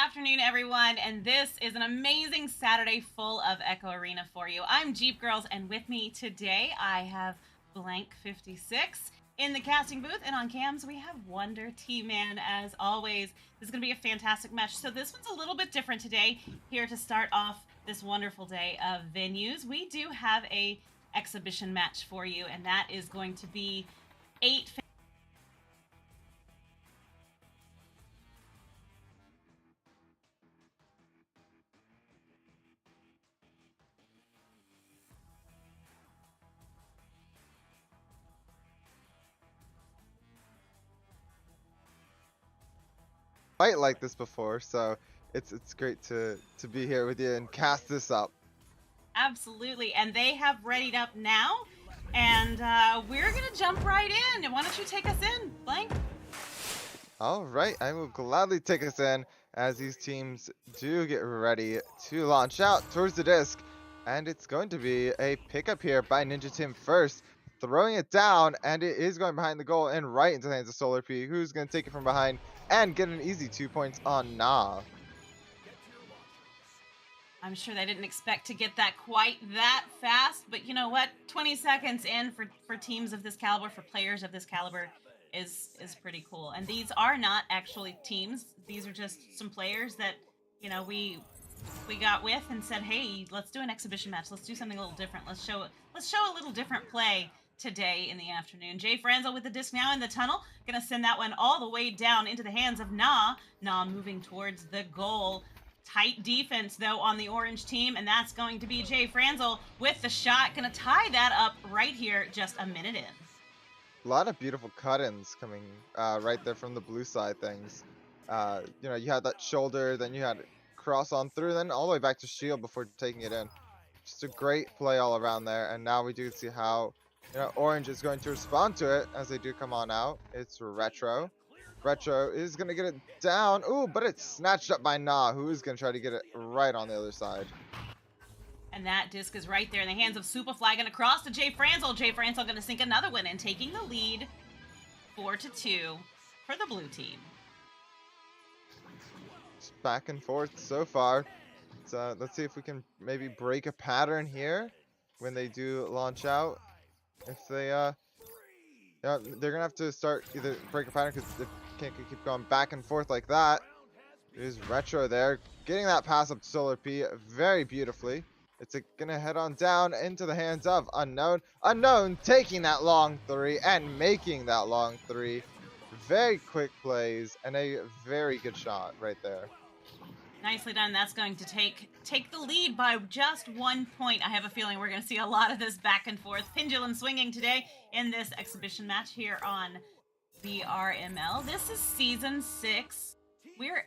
Afternoon, everyone, and this is an amazing Saturday full of Echo Arena for you. I'm Jeep Girls, and with me today I have Blank56 in the casting booth, and on cams we have Wonder T-Man. As always, this is going to be a fantastic match. So this one's a little bit different today. Here to start off this wonderful day of venues, we do have a exhibition match for you, and that is going to be 8. Quite like this before, so it's great to be here with you and cast this up. Absolutely, and they have readied up now, and we're gonna jump right in. Why don't you take us in, Blank? All right, I will gladly take us in as these teams do get ready to launch out towards the disc, and it's going to be a pickup here by Ninja Tim first, throwing it down, and it is going behind the goal and right into the hands of Solar P, who's going to take it from behind and get an easy 2 points on Nah. I'm sure they didn't expect to get that quite that fast, but you know what? 20 seconds in for teams of this caliber, for players of this caliber, is pretty cool. And these are not actually teams. These are just some players that, you know, we got with and said, hey, let's do an exhibition match. Let's do something a little different. Let's show a little different play today in the afternoon. Jay Franzel with the disc now in the tunnel. Gonna send that one all the way down into the hands of Nah. Nah moving towards the goal. Tight defense, though, on the orange team, and that's going to be Jay Franzel with the shot. Gonna tie that up right here, just a minute in. A lot of beautiful cut-ins coming right there from the blue side things. You know, you had that shoulder, then you had cross on through, then all the way back to shield before taking it in. Just a great play all around there, and now we do see how, you know, orange is going to respond to it as they do come on out. It's Retro. Retro is going to get it down. Ooh, but it's snatched up by Nah, who is going to try to get it right on the other side. And that disc is right there in the hands of Superfly. Going to cross to Jay Franzel. Jay Franzel going to sink another one and taking the lead 4-2 for the blue team. Just back and forth so far. So let's see if we can maybe break a pattern here when they do launch out. If they, yeah, they're gonna have to start either break a pattern because they can't keep going back and forth like that. There's Retro there, getting that pass up to Solar P very beautifully. It's gonna head on down into the hands of Unknown. Unknown taking that long three and making that long three. Very quick plays and a very good shot right there. Nicely done. That's going to take the lead by just 1 point. I have a feeling we're going to see a lot of this back and forth pendulum swinging today in this exhibition match here on VRML. This is season 6. We're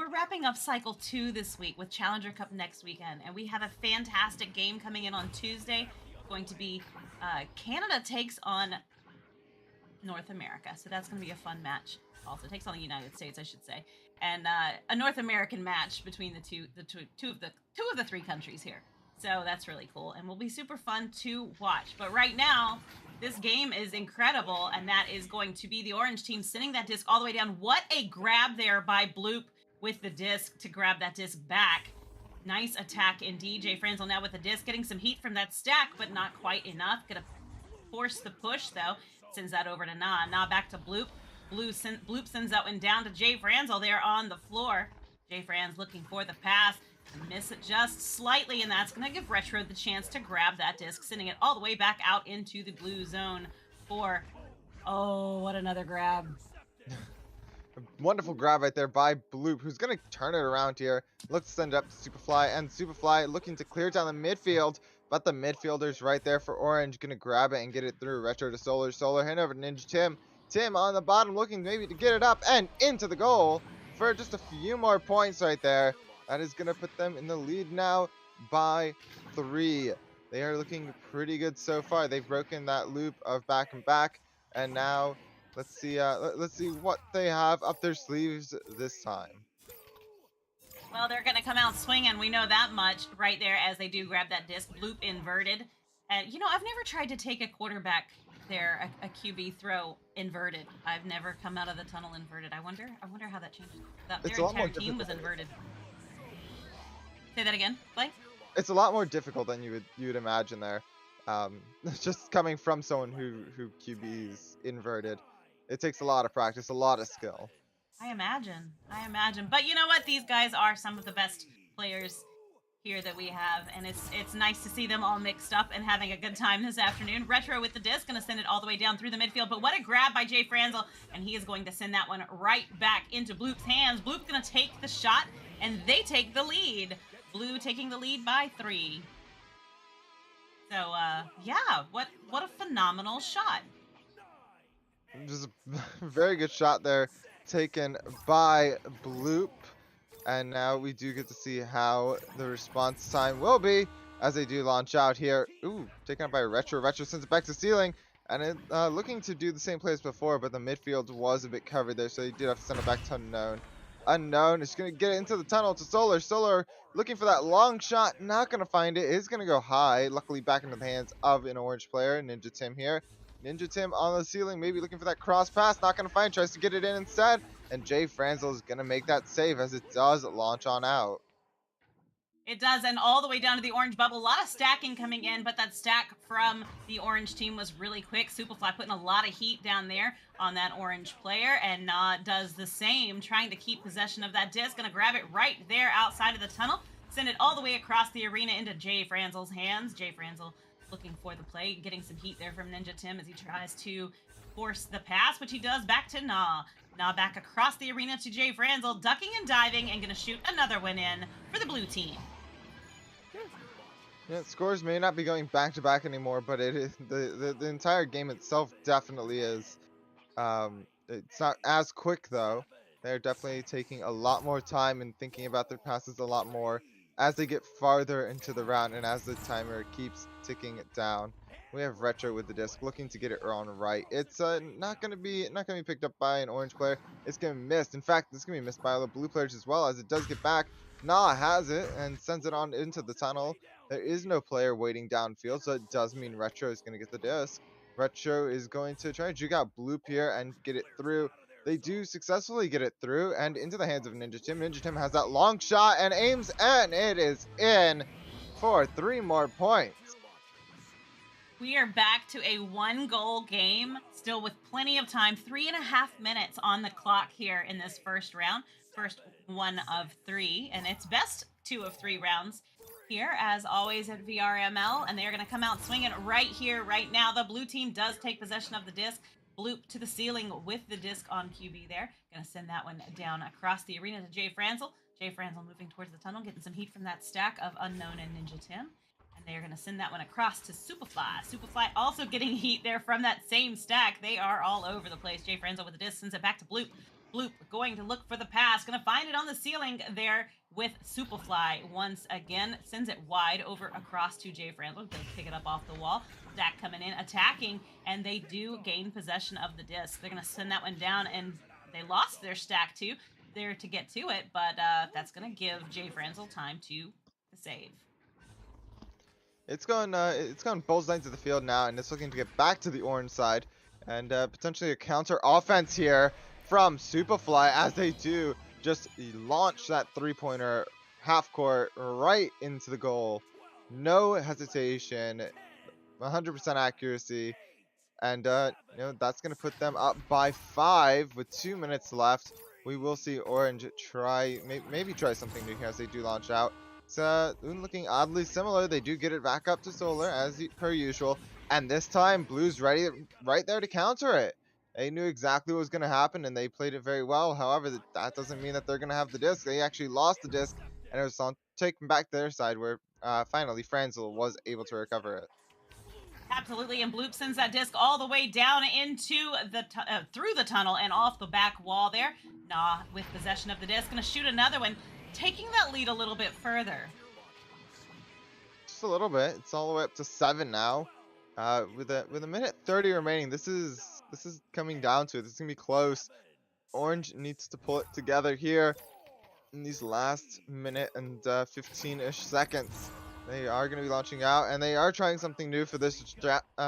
wrapping up cycle 2 this week with Challenger Cup next weekend, and we have a fantastic game coming in on Tuesday going to be Canada takes on North America. So that's going to be a fun match. Also takes on the United States, I should say, and a North American match between two of the three countries here. So that's really cool and will be super fun to watch. But right now, this game is incredible, and that is going to be the orange team sending that disc all the way down. What a grab there by Bloop with the disc to grab that disc back. Nice attack indeed. Jay Franzel now with the disc, getting some heat from that stack, but not quite enough. Gonna force the push though. Sends that over to Na. Na back to Bloop. Bloop sends that one down to Jay Franzel there on the floor. Jay Franz looking for the pass. Miss it just slightly, and that's going to give Retro the chance to grab that disc, sending it all the way back out into the blue zone for... Oh, what another grab. A wonderful grab right there by Bloop, who's going to turn it around here. Looks to send it up to Superfly, and Superfly looking to clear down the midfield, but the midfielder's right there for Orange. Going to grab it and get it through. Retro to Solar. Solar hand over to Ninja Tim. Tim on the bottom looking maybe to get it up and into the goal for just a few more points right there. That is going to put them in the lead now by 3. They are looking pretty good so far. They've broken that loop of back and back, and now let's see what they have up their sleeves this time. Well, they're going to come out swinging. We know that much right there as they do grab that disc. Bloop inverted. And, you know, I've never tried to take a quarterback there, a QB throw inverted. I've never come out of the tunnel inverted. I wonder how that changes. Their entire team was inverted. Say that again, Blake? It's a lot more difficult than you would imagine there. Just coming from someone who QB's inverted, it takes a lot of practice, a lot of skill. I imagine. But you know what? These guys are some of the best players here that we have, and it's nice to see them all mixed up and having a good time this afternoon. Retro with the disc, gonna send it all the way down through the midfield, but what a grab by Jay Franzel, and he is going to send that one right back into Bloop's hands. Bloop's gonna take the shot, and they take the lead. Blue taking the lead by 3. So, yeah, what a phenomenal shot. Just a very good shot there, taken by Bloop. And now we do get to see how the response time will be as they do launch out here. Ooh, taken out by Retro. Retro sends it back to ceiling. And it looking to do the same play as before, but the midfield was a bit covered there, so they did have to send it back to Unknown. Unknown is going to get into the tunnel to Solar. Solar looking for that long shot, not going to find it. Is going to go high, luckily back into the hands of an orange player, Ninja Tim here. Ninja Tim on the ceiling, maybe looking for that cross pass, not going to find, tries to get it in instead. And Jay Franzel is going to make that save as it does launch on out. It does, and all the way down to the orange bubble. A lot of stacking coming in, but that stack from the orange team was really quick. Superfly putting a lot of heat down there on that orange player, and Na does the same, trying to keep possession of that disc. Gonna grab it right there outside of the tunnel, send it all the way across the arena into Jay Franzel's hands. Jay Franzel looking for the play, getting some heat there from Ninja Tim as he tries to force the pass, which he does back to Na. Na back across the arena to Jay Franzel, ducking and diving, and gonna shoot another one in for the blue team. Yeah, scores may not be going back to back anymore, but it is the entire game itself definitely is. It's not as quick though. They're definitely taking a lot more time and thinking about their passes a lot more as they get farther into the round and as the timer keeps ticking it down. We have Retro with the disc looking to get it on right. It's not gonna be picked up by an orange player. It's gonna be missed. In fact, it's gonna be missed by all the blue players as well, as it does get back. Na has it and sends it on into the tunnel. There is no player waiting downfield, so it does mean Retro is going to get the disc. Retro is going to try to juke out Bloop here and get it through. They do successfully get it through and into the hands of Ninja Tim. Ninja Tim has that long shot and aims, and it is in for 3 more points. We are back to a 1-goal game, still with plenty of time. 3.5 minutes on the clock here in this first round. First 1 of 3, and it's best 2 of 3 rounds here, as always, at VRML, and they're going to come out swinging right here, right now. The blue team does take possession of the disc. Bloop to the ceiling with the disc on QB there. Going to send that one down across the arena to Jay Franzel. Jay Franzel moving towards the tunnel, getting some heat from that stack of Unknown and Ninja Tim. And they're going to send that one across to Superfly. Superfly also getting heat there from that same stack. They are all over the place. Jay Franzel with the disc sends it back to Bloop. Bloop going to look for the pass, gonna find it on the ceiling there with Superfly once again, sends it wide over across to Jay Franzel, gonna pick it up off the wall. Stack coming in, attacking, and they do gain possession of the disc. They're gonna send that one down, and they lost their stack too there to get to it, but that's gonna give Jay Franzel time to save. It's going both sides of the field now, and it's looking to get back to the orange side, and potentially a counter offense here from Superfly as they do just launch that three-pointer half court right into the goal. No hesitation, 100% accuracy, and you know, that's gonna put them up by 5 with 2 minutes left. We will see Orange try maybe try something new here as they do launch out. It's looking oddly similar. They do get it back up to Solar as per usual, and this time Blue's ready right there to counter it. They knew exactly what was going to happen, and they played it very well. However, that doesn't mean that they're going to have the disc. They actually lost the disc, and it was on taken back to their side, where finally Franzel was able to recover it. Absolutely, and Bloop sends that disc all the way down into the through the tunnel and off the back wall there. Nah, with possession of the disc, gonna shoot another one, taking that lead a little bit further. Just a little bit. It's all the way up to 7 now. With a minute 30 remaining, this is coming down to it. This is gonna be close. Orange needs to pull it together here in these last minute and 15-ish seconds. They are going to be launching out, and they are trying something new for this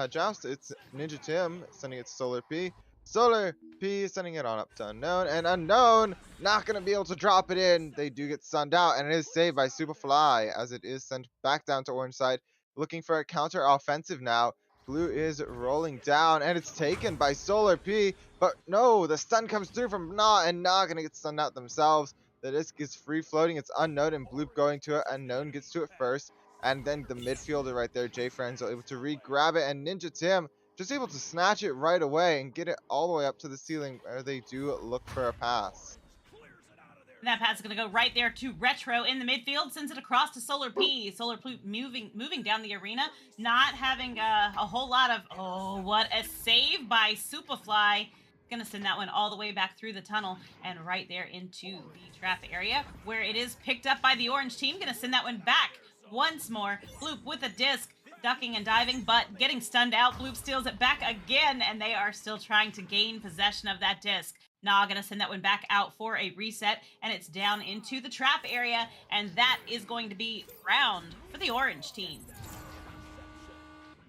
joust. It's Ninja Tim sending it to Solar P. Solar P sending it on up to Unknown, and Unknown not going to be able to drop it in. They do get stunned out, and it is saved by Superfly as it is sent back down to orange side. Looking for a counter offensive now. Blue is rolling down, and it's taken by Solar P, but no, the stun comes through from Na, and Na going to get stunned out themselves. The disc is free floating. It's Unknown, and Bloop going to it. Unknown gets to it first. And then the midfielder right there, Jay Franzel, able to re-grab it, and Ninja Tim just able to snatch it right away and get it all the way up to the ceiling where they do look for a pass. And that pass is going to go right there to Retro in the midfield, sends it across to Solar P. Solar P moving down the arena, not having a whole lot of, oh, what a save by Superfly. Gonna send that one all the way back through the tunnel and right there into the trap area where it is picked up by the orange team. Gonna send that one back once more. Bloop with a disc, ducking and diving, but getting stunned out. Bloop steals it back again, and they are still trying to gain possession of that disc. Nah, gonna send that one back out for a reset, and it's down into the trap area, and that is going to be round for the orange team.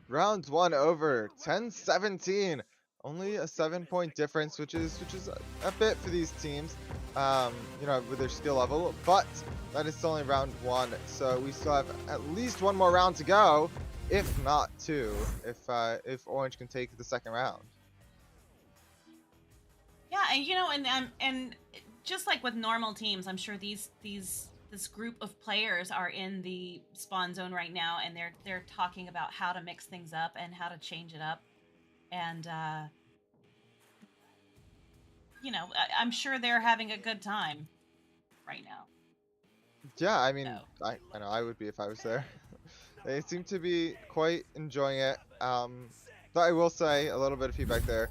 Round 1 over, 10-17. Only a 7-point difference, which is a bit for these teams, you know, with their skill level. But that is still only round 1, so we still have at least one more round to go, if not 2, if Orange can take the second round. Yeah, and you know, and just like with normal teams, I'm sure this group of players are in the spawn zone right now, and they're talking about how to mix things up and how to change it up. And, you know, I'm sure they're having a good time right now. Yeah, I mean, So. I know I would be if I was there. They seem to be quite enjoying it. But I will say a little bit of feedback there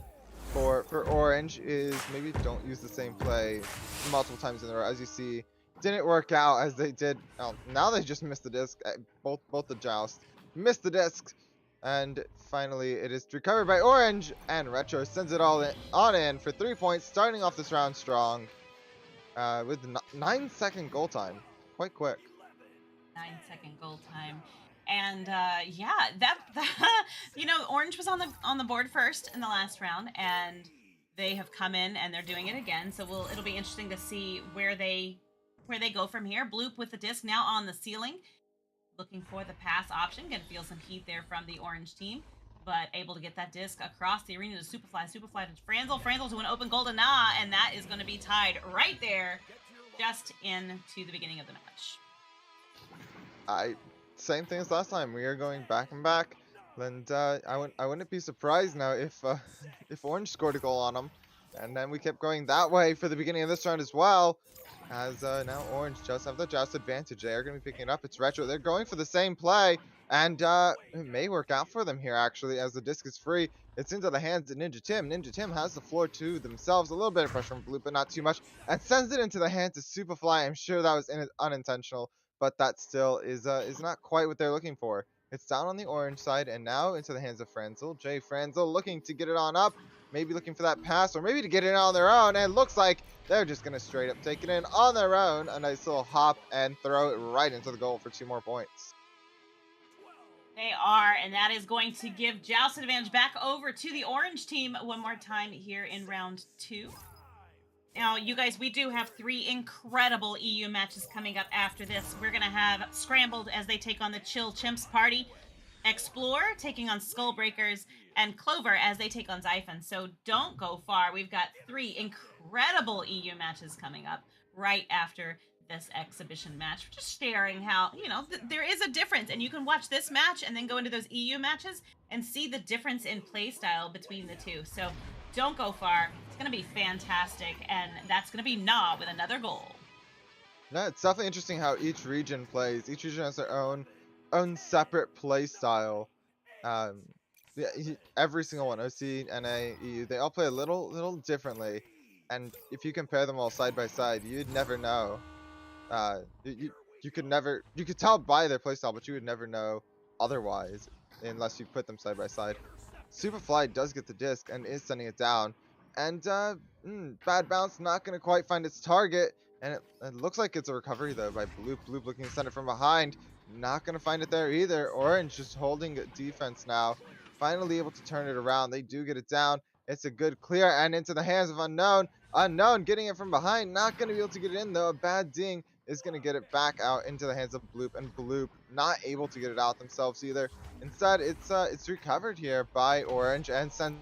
for Orange is maybe don't use the same play multiple times in a row. As you see, didn't work out as they did. Now they just missed the disc. Both the joust missed the disc. And finally, it is recovered by Orange, and Retro sends it all in for 3 points, starting off this round strong with 9-second goal time. Quite quick. 9-second goal time. And yeah, that you know, Orange was on the board first in the last round, and they have come in and they're doing it again. So it'll be interesting to see where they go from here. Bloop with the disc now on the ceiling, looking for the pass option. Gonna feel some heat there from the orange team, but able to get that disc across the arena to Superfly. Superfly to Franzel. Franzel to an open goal to Na, and that is going to be tied right there, just into the beginning of the match. Same thing as last time. We are going back and back, and I wouldn't be surprised now if Orange scored a goal on them, and then we kept going that way for the beginning of this round as well. as now Orange just have the joust advantage. They are going to be picking it up. It's Retro. They're going for the same play, and it may work out for them here, actually, as the disc is free. It's into the hands of Ninja Tim. Ninja Tim has the floor to themselves. A little bit of pressure from Blue, but not too much, and sends it into the hands of Superfly. I'm sure that was unintentional, but that still is not quite what they're looking for. It's down on the Orange side, and now into the hands of Franzel. Jay Franzel looking to get it on up, maybe looking for that pass, or maybe to get it on their own, and it looks like they're just going to straight up take it in on their own. A nice little hop and throw it right into the goal for 2 more points. They are, and that is going to give Joust advantage back over to the Orange team one more time here in round 2. Now, you guys, we do have 3 incredible EU matches coming up after this. We're going to have Scrambled as they take on the Chill Chimps party, Explore taking on Skullbreakers, and Clover as they take on Siphon. So don't go far. We've got 3 incredible EU matches coming up right after this exhibition match. Just sharing how, there is a difference, and you can watch this match and then go into those EU matches and see the difference in play style between the two. So don't go far. It's going to be fantastic, and that's going to be Na with another goal. No, it's definitely interesting how each region plays. Each region has their own separate play style. Yeah, every single one, OC, NA, EU, they all play a little differently. And if you compare them all side by side, you'd never know. You could tell by their playstyle, but you would never know otherwise unless you put them side by side. Superfly does get the disc and is sending it down, and bad bounce, not gonna quite find its target, and it looks like it's a recovery though by Bloop. Bloop looking to send it from behind, not gonna find it there either. Orange just holding defense now, finally able to turn it around. They do get it down. It's a good clear and into the hands of Unknown. Unknown getting it from behind, not gonna be able to get it in though. A bad ding is going to get it back out into the hands of Bloop, and Bloop not able to get it out themselves either. Instead, it's recovered here by Orange and sent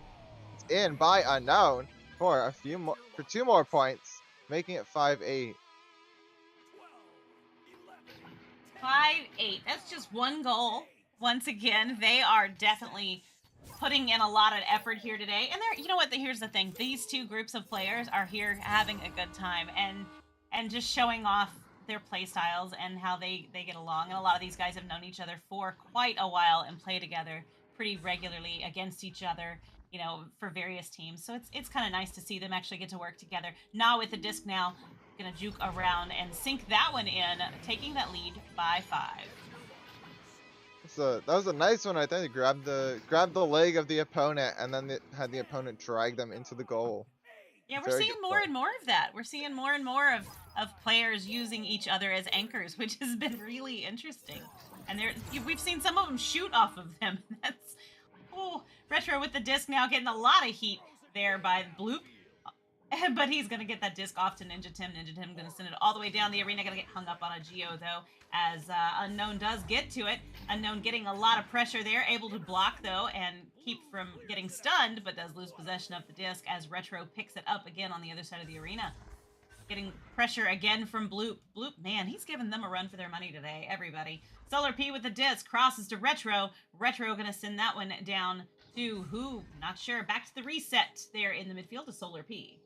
in by Unknown for 2 more points, making it 5-8. 5-8. That's just one goal. Once again, they are definitely putting in a lot of effort here today. And you know what? Here's the thing. These 2 groups of players are here having a good time and just showing off their play styles and how they get along. And a lot of these guys have known each other for quite a while and play together pretty regularly against each other, for various teams. So it's kind of nice to see them actually get to work together. Na with the disc now, gonna juke around and sink that one in, taking that lead by 5. So that was a nice one. I think they grabbed the leg of the opponent and then they had the opponent drag them into the goal. Yeah, we're seeing more and more of that. We're seeing more and more of players using each other as anchors, which has been really interesting. And we've seen some of them shoot off of them. Retro with the disc now getting a lot of heat there by Bloop. But he's going to get that disc off to Ninja Tim. Ninja Tim going to send it all the way down the arena. Going to get hung up on a Geo, though, as Unknown does get to it. Unknown getting a lot of pressure there. Able to block, though, and keep from getting stunned, but does lose possession of the disc as Retro picks it up again on the other side of the arena. Getting pressure again from Bloop. Bloop, man, he's giving them a run for their money today, everybody. Solar P with the disc. Crosses to Retro. Retro going to send that one down to who? Not sure. Back to the reset there in the midfield to Solar P.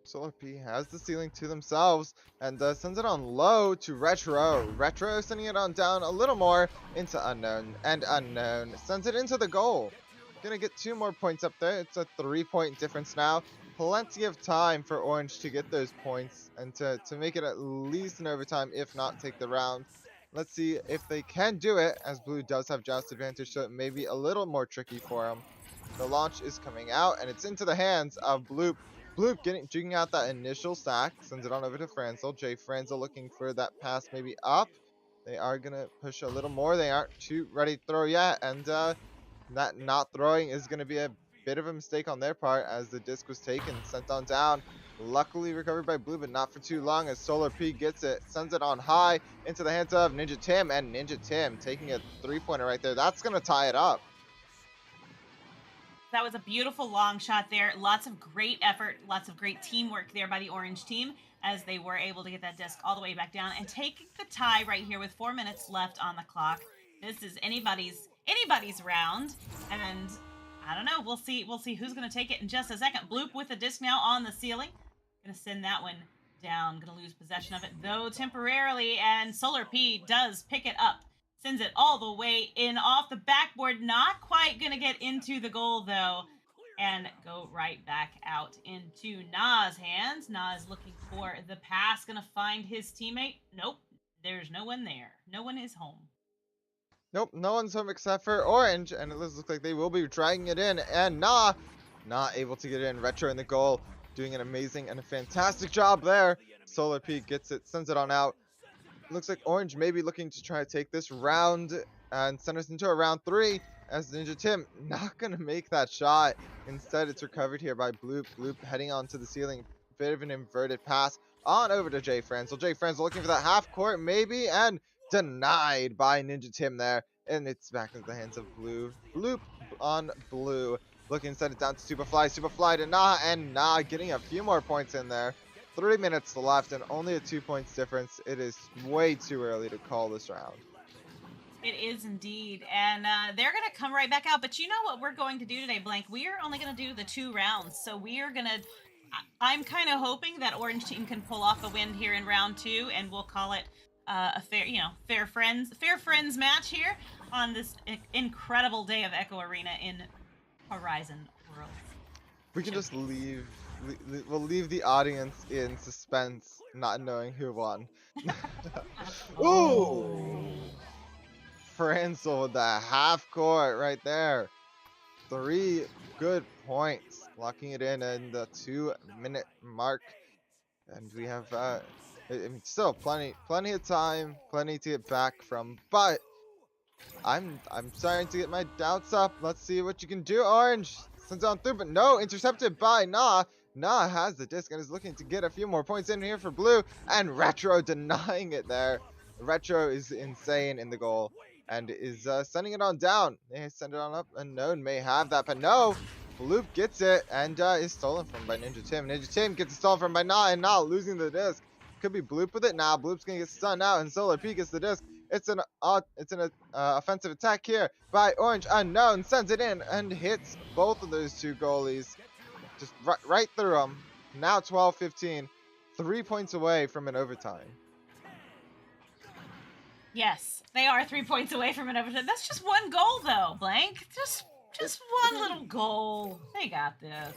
Solar P has the ceiling to themselves and sends it on low to Retro. Retro sending it on down a little more into Unknown, and Unknown sends it into the goal. Gonna get 2 more points up there. It's a 3-point difference now. Plenty of time for Orange to get those points and to make it at least an overtime, if not take the round. Let's see if they can do it, as Blue does have joust advantage, so it may be a little more tricky for them. The launch is coming out, and it's into the hands of Bloop. Bloop juking out that initial sack, sends it on over to Franzel. Jay Franzel looking for that pass maybe up. They are going to push a little more. They aren't too ready to throw yet, and that not throwing is going to be a bit of a mistake on their part, as the disc was taken, sent on down. Luckily recovered by Blue, but not for too long, as Solar P gets it, sends it on high into the hands of Ninja Tim, and Ninja Tim taking a 3-pointer right there. That's going to tie it up. That was a beautiful long shot there. Lots of great effort, lots of great teamwork there by the Orange team, as they were able to get that disc all the way back down and take the tie right here with 4 minutes left on the clock. This is anybody's round, and I don't know. We'll see who's going to take it in just a second. Bloop with the disc now on the ceiling. Going to send that one down. Gonna lose possession of it, though, temporarily, and Solar P does pick it up. Sends it all the way in off the backboard. Not quite gonna get into the goal, though, and go right back out into Na's hands. Na's looking for the pass. Gonna find his teammate. Nope, there's no one there. No one is home. Nope, no one's home except for Orange, and it looks like they will be dragging it in, and not able to get it in. Retro in the goal, doing an amazing and a fantastic job there. Solar P gets it, sends it on out. Looks like Orange may be looking to try to take this round and send us into a round 3, as Ninja Tim not going to make that shot. Instead, it's recovered here by Bloop. Bloop heading onto the ceiling. Bit of an inverted pass on over to Jay Franzel. Jay Franzel looking for that half court maybe, and denied by Ninja Tim there. And it's back into the hands of Blue. Bloop on Blue. Looking to send it down to Superfly. Superfly to Nah, and Nah getting a few more points in there. 3 minutes left and only a 2 points difference. It is way too early to call this round. It is indeed, and they're going to come right back out. But you know what we're going to do today, Blank? We are only going to do the 2 rounds. So we are going to... I'm kind of hoping that Orange team can pull off a win here in round 2, and we'll call it a fair friends match here on this incredible day of Echo Arena in Horizon Worlds. We can just we'll leave the audience in suspense, not knowing who won. Ooh! Franzel with the half court right there. 3 good points, locking it in the 2-minute mark. And we have I mean, still plenty of time, plenty to get back from, but I'm starting to get my doubts up. Let's see what you can do, Orange. Sends on through, but no, intercepted by Nah. Nah has the disc and is looking to get a few more points in here for Blue, and Retro denying it there. Retro is insane in the goal and is sending it on down. They send it on up. Unknown may have that, but no. Bloop gets it and is stolen from by Ninja Tim. Ninja Tim gets it stolen from by Nah, and Nah losing the disc. Could be Bloop with it. Nah, Bloop's gonna get stunned out, and Solar P gets the disc. It's an offensive attack here by Orange. Unknown sends it in and hits both of those 2 goalies. Just right through them. Now 12-15. 3 points away from an overtime. Yes, they are 3 points away from an overtime. That's just 1 goal, though, Blank. Just 1 little goal. They got this.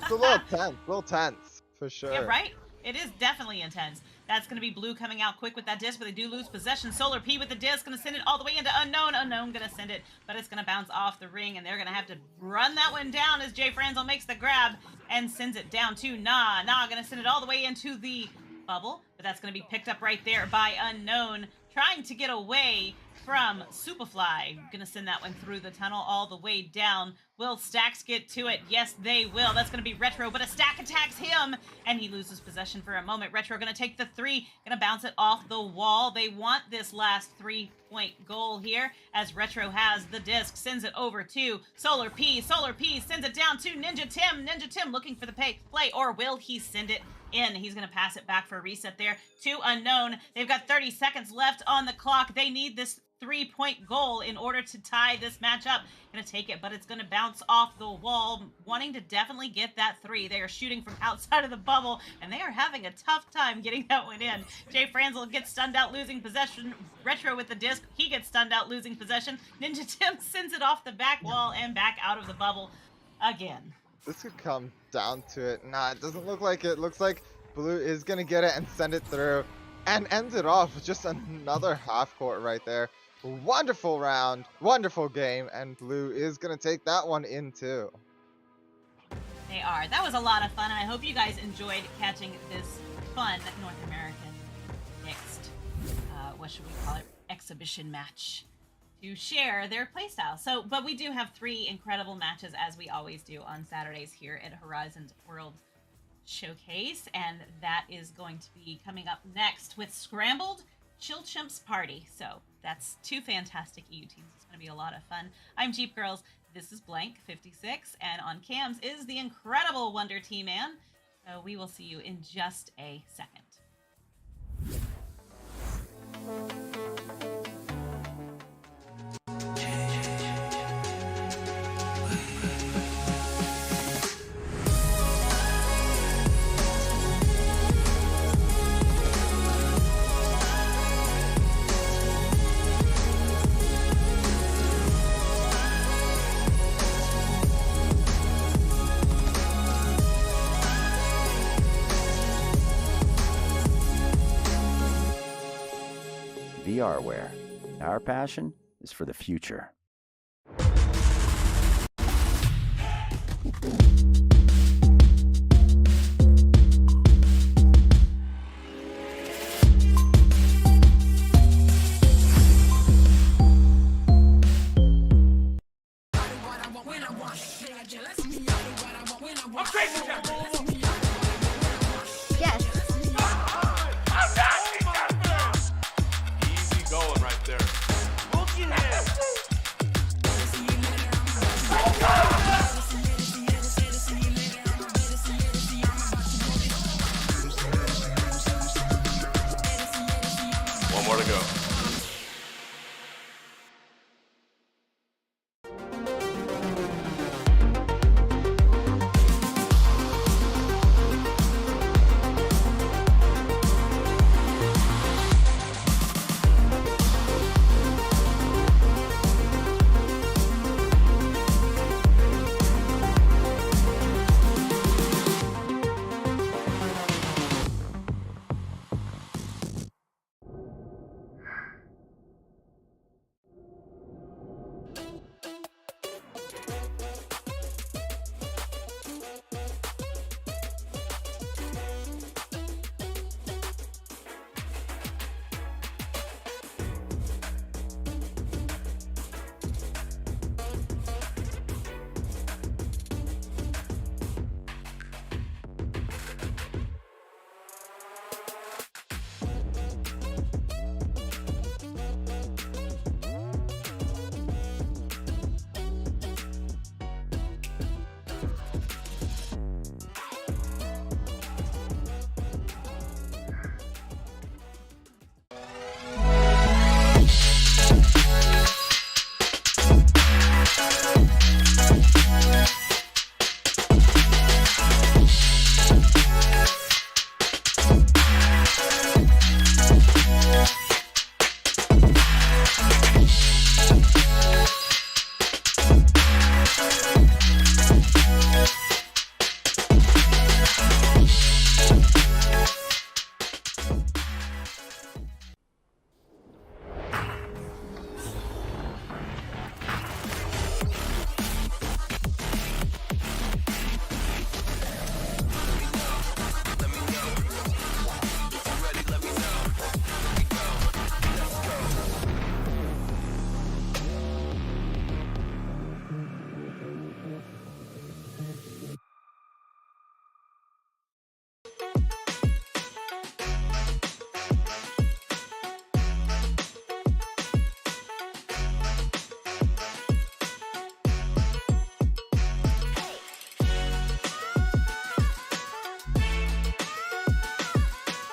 It's a little tense, for sure. Yeah, right? It is definitely intense. That's going to be Blue coming out quick with that disc, but they do lose possession. Solar P with the disc, going to send it all the way into Unknown. Unknown going to send it, but it's going to bounce off the ring, and they're going to have to run that one down as Jay Franzel makes the grab and sends it down to Nah. Nah going to send it all the way into the bubble, but that's going to be picked up right there by Unknown, trying to get away from Superfly. Going to send that one through the tunnel all the way down. Will Stacks get to it? Yes, they will. That's going to be Retro, but a Stack attacks him, and he loses possession for a moment. Retro going to take the 3, going to bounce it off the wall. They want this last 3-point goal here, as Retro has the disc, sends it over to Solar P. Solar P sends it down to Ninja Tim. Ninja Tim looking for the play, or will he send it in? He's going to pass it back for a reset there to Unknown. They've got 30 seconds left on the clock. They need this 3-point goal in order to tie this matchup. Gonna take it, but it's gonna bounce off the wall, wanting to definitely get that 3. They are shooting from outside of the bubble, and they are having a tough time getting that one in. Jay Franzel gets stunned out, losing possession. Retro with the disc, he gets stunned out, losing possession. Ninja Tim sends it off the back wall and back out of the bubble again. This could come down to it. Nah, it doesn't look like it. Looks like Blue is gonna get it and send it through, and ends it off with just another half court right there. Wonderful round, wonderful game, and Blue is going to take that one in too. They are. That was a lot of fun, and I hope you guys enjoyed catching this fun North American mixed, what should we call it, exhibition match to share their playstyle. So, but we do have 3 incredible matches, as we always do on Saturdays here at Horizon World Showcase, and that is going to be coming up next with Scrambled, Chill Chimps Party. So that's 2 fantastic EU teams. It's going to be a lot of fun. I'm Jeep Girls. This is Blank 56, and on cams is the incredible Wonder T-Man. So we will see you in just a second. VRware. Our passion is for the future. Yes. Easy going right there. Looking at one more to go.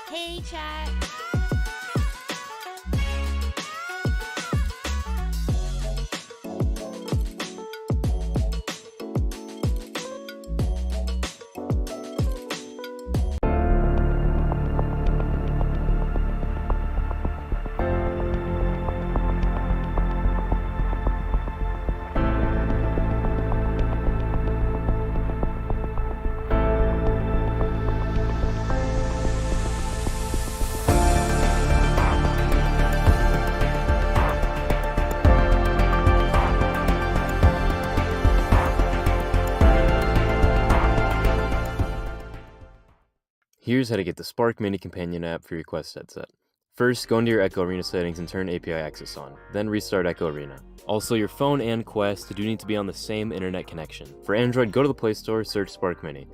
Hey, chat. Here's how to get the Spark Mini Companion app for your Quest headset. First, go into your Echo Arena settings and turn API access on, then restart Echo Arena. Also, your phone and Quest do need to be on the same internet connection. For Android, go to the Play Store, search Spark Mini.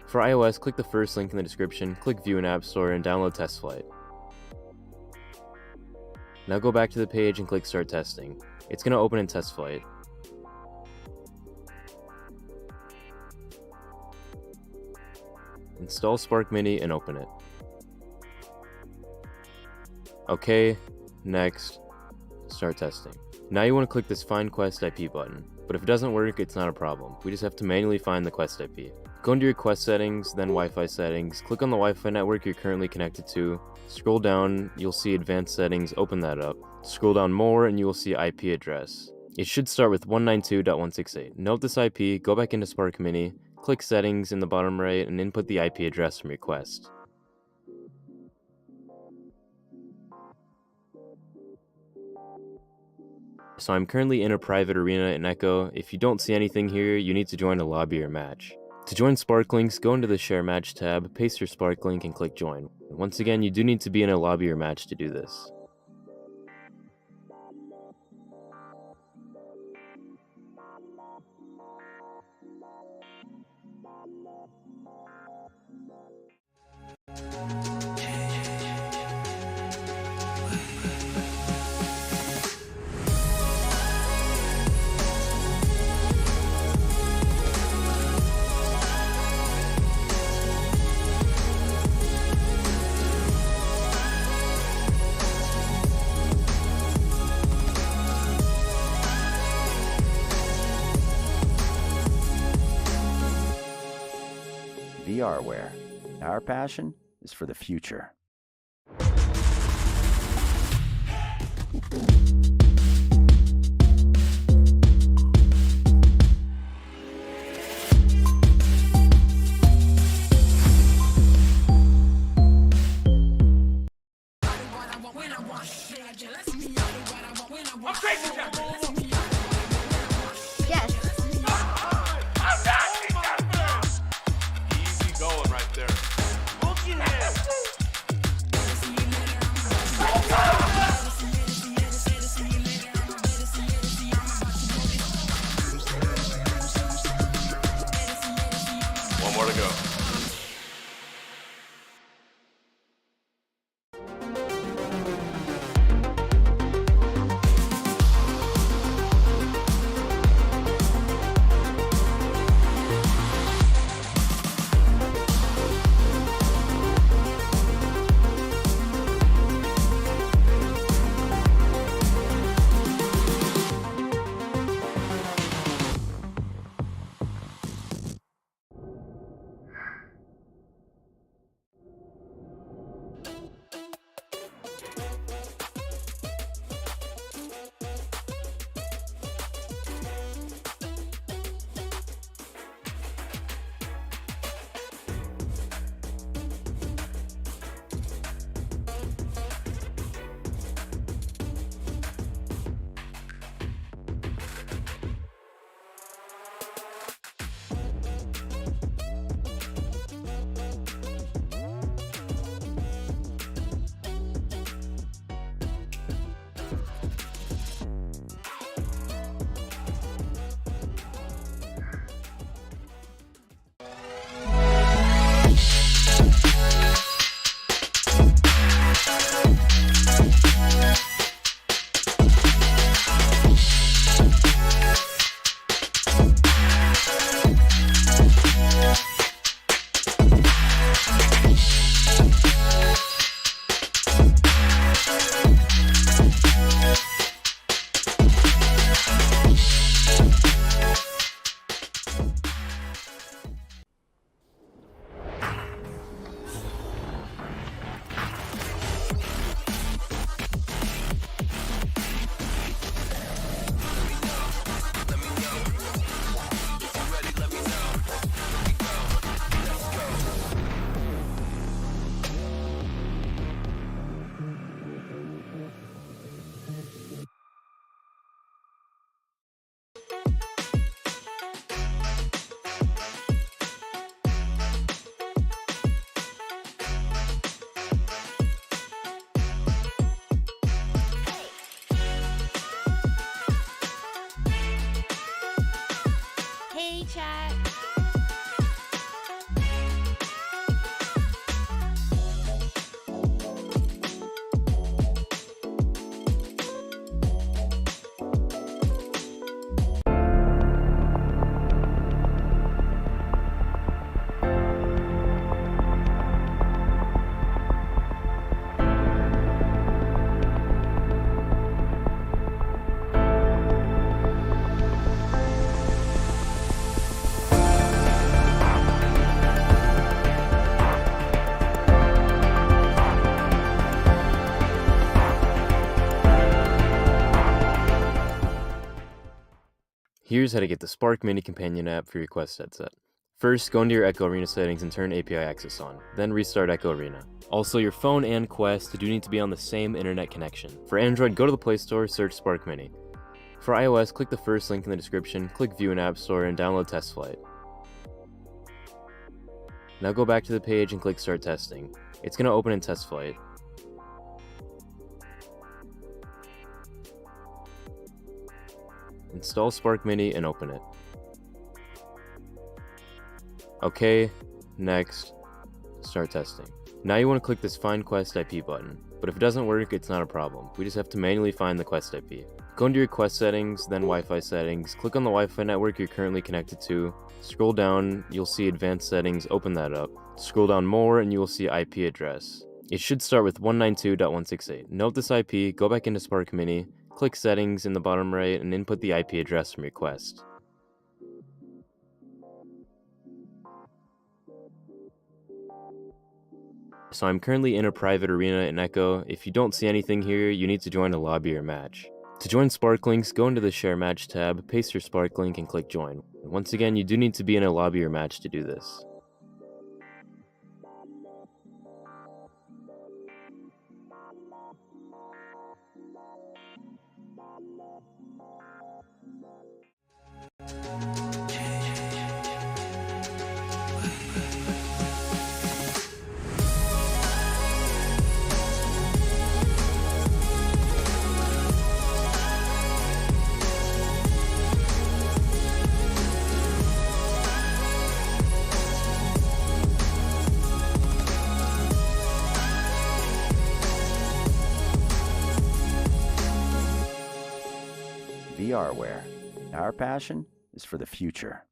For iOS, click the first link in the description, click View in App Store, and download Test Flight. Now go back to the page and click Start Testing. It's going to open in Test Flight. Install Spark Mini and open it. OK, next, start testing. Now you want to click this Find Quest IP button, but if it doesn't work, it's not a problem. We just have to manually find the Quest IP. Go into your Quest settings, then Wi-Fi settings, click on the Wi-Fi network you're currently connected to, scroll down, you'll see Advanced Settings, open that up. Scroll down more and you will see IP address. It should start with 192.168. Note this IP, go back into Spark Mini, click Settings in the bottom right, and input the IP address from your Quest. So I'm currently in a private arena in Echo. If you don't see anything here, you need to join a lobby or match. To join Spark Links, go into the Share Match tab, paste your Spark Link, and click Join. Once again, you do need to be in a lobby or match to do this. VRware. Our passion is for the future. Yes. Easy going right there. Looking at. One more to go. Hey, chat. Here's how to get the Spark Mini Companion app for your Quest headset. First, go into your Echo Arena settings and turn API access on, then restart Echo Arena. Also, your phone and Quest do need to be on the same internet connection. For Android, go to the Play Store, search Spark Mini. For iOS, click the first link in the description, click View in App Store, and download Test Flight. Now go back to the page and click Start Testing. It's going to open in Test Flight. Install Spark Mini and open it. OK, next, start testing. Now you want to click this Find Quest IP button, but if it doesn't work, it's not a problem. We just have to manually find the Quest IP. Go into your Quest settings, then Wi-Fi settings, click on the Wi-Fi network you're currently connected to, scroll down, you'll see Advanced Settings, open that up. Scroll down more and you will see IP address. It should start with 192.168. Note this IP, go back into Spark Mini, click Settings in the bottom right, and input the IP address from your Quest. So I'm currently in a private arena in Echo. If you don't see anything here, you need to join a lobby or match. To join Spark Links, go into the Share Match tab, paste your Spark Link, and click Join. Once again, you do need to be in a lobby or match to do this. VRware. Our passion is for the future.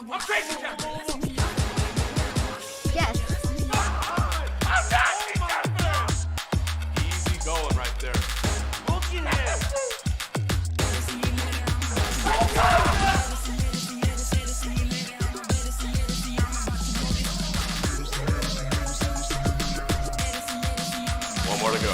I'm crazy, Captain. Yes. Easy going right there. Look at him. One more to go.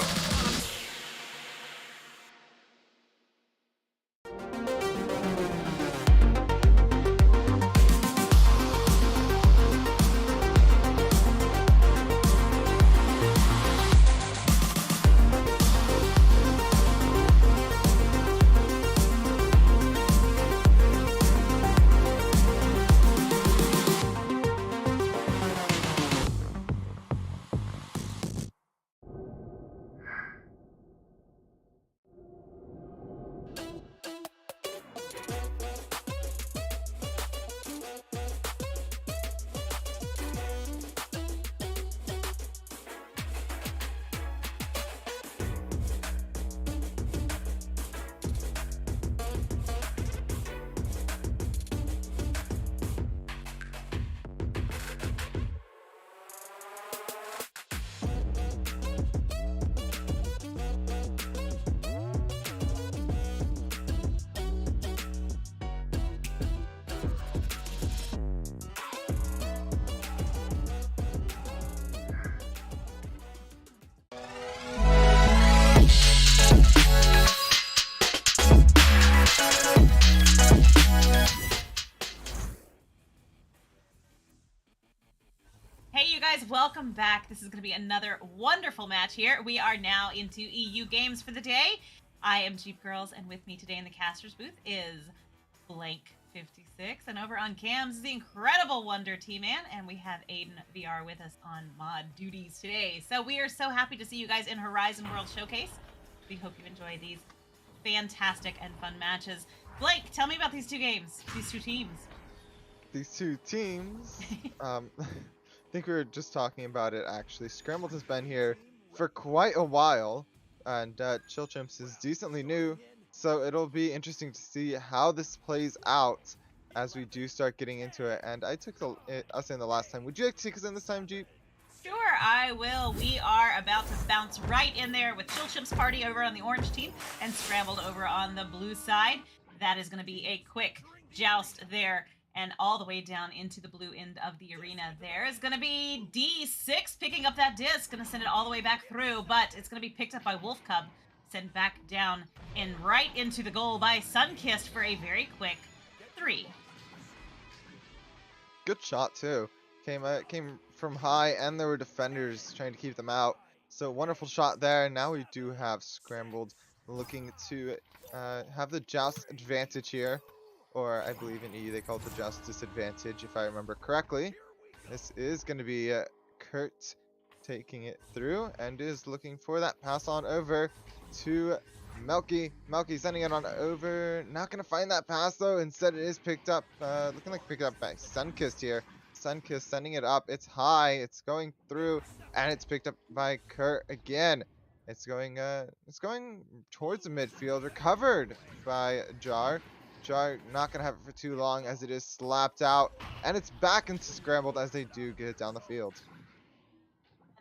Hey, you guys, welcome back. This is going to be another wonderful match here. We are now into EU games for the day. I am Jeep Girls, and with me today in the caster's booth is Blank56, and over on cams is the incredible Wonder T-Man, and we have Aiden VR with us on mod duties today. So we are so happy to see you guys in Horizon World Showcase. We hope you enjoy these fantastic and fun matches. Blake, tell me about these two games, these two teams. These two teams, I think we were just talking about it actually. Scrambled has been here for quite a while, and Chill Chimps is decently new, so it'll be interesting to see how this plays out as we do start getting into it. And I took us in the last time. Would you like to take us in this time, Jeep? Sure, I will. We are about to bounce right in there with Chill Chimps Party over on the orange team and Scrambled over on the blue side. That is going to be a quick joust there. and all the way down into the blue end of the arena. There is going to be D6 picking up that disc, going to send it all the way back through, but it's going to be picked up by Wolf Cub, sent back down and right into the goal by Sunkissed for a very quick 3. Good shot too. Came from high, and there were defenders trying to keep them out. So wonderful shot there. Now we do have Scrambled looking to have the joust advantage here, or I believe in E they call it the joust disadvantage if I remember correctly. This is going to be Kurt taking it through and is looking for that pass on over to Melky. Melky sending it on over. Not going to find that pass though. Instead it is picked up, looking like picked up by Sunkissed here. Sunkissed sending it up. It's high. It's going through, and it's picked up by Kurt again. It's going towards the midfield. Recovered by Jar. Jar not gonna have it for too long as it is slapped out, and it's back into Scrambled as they do get it down the field.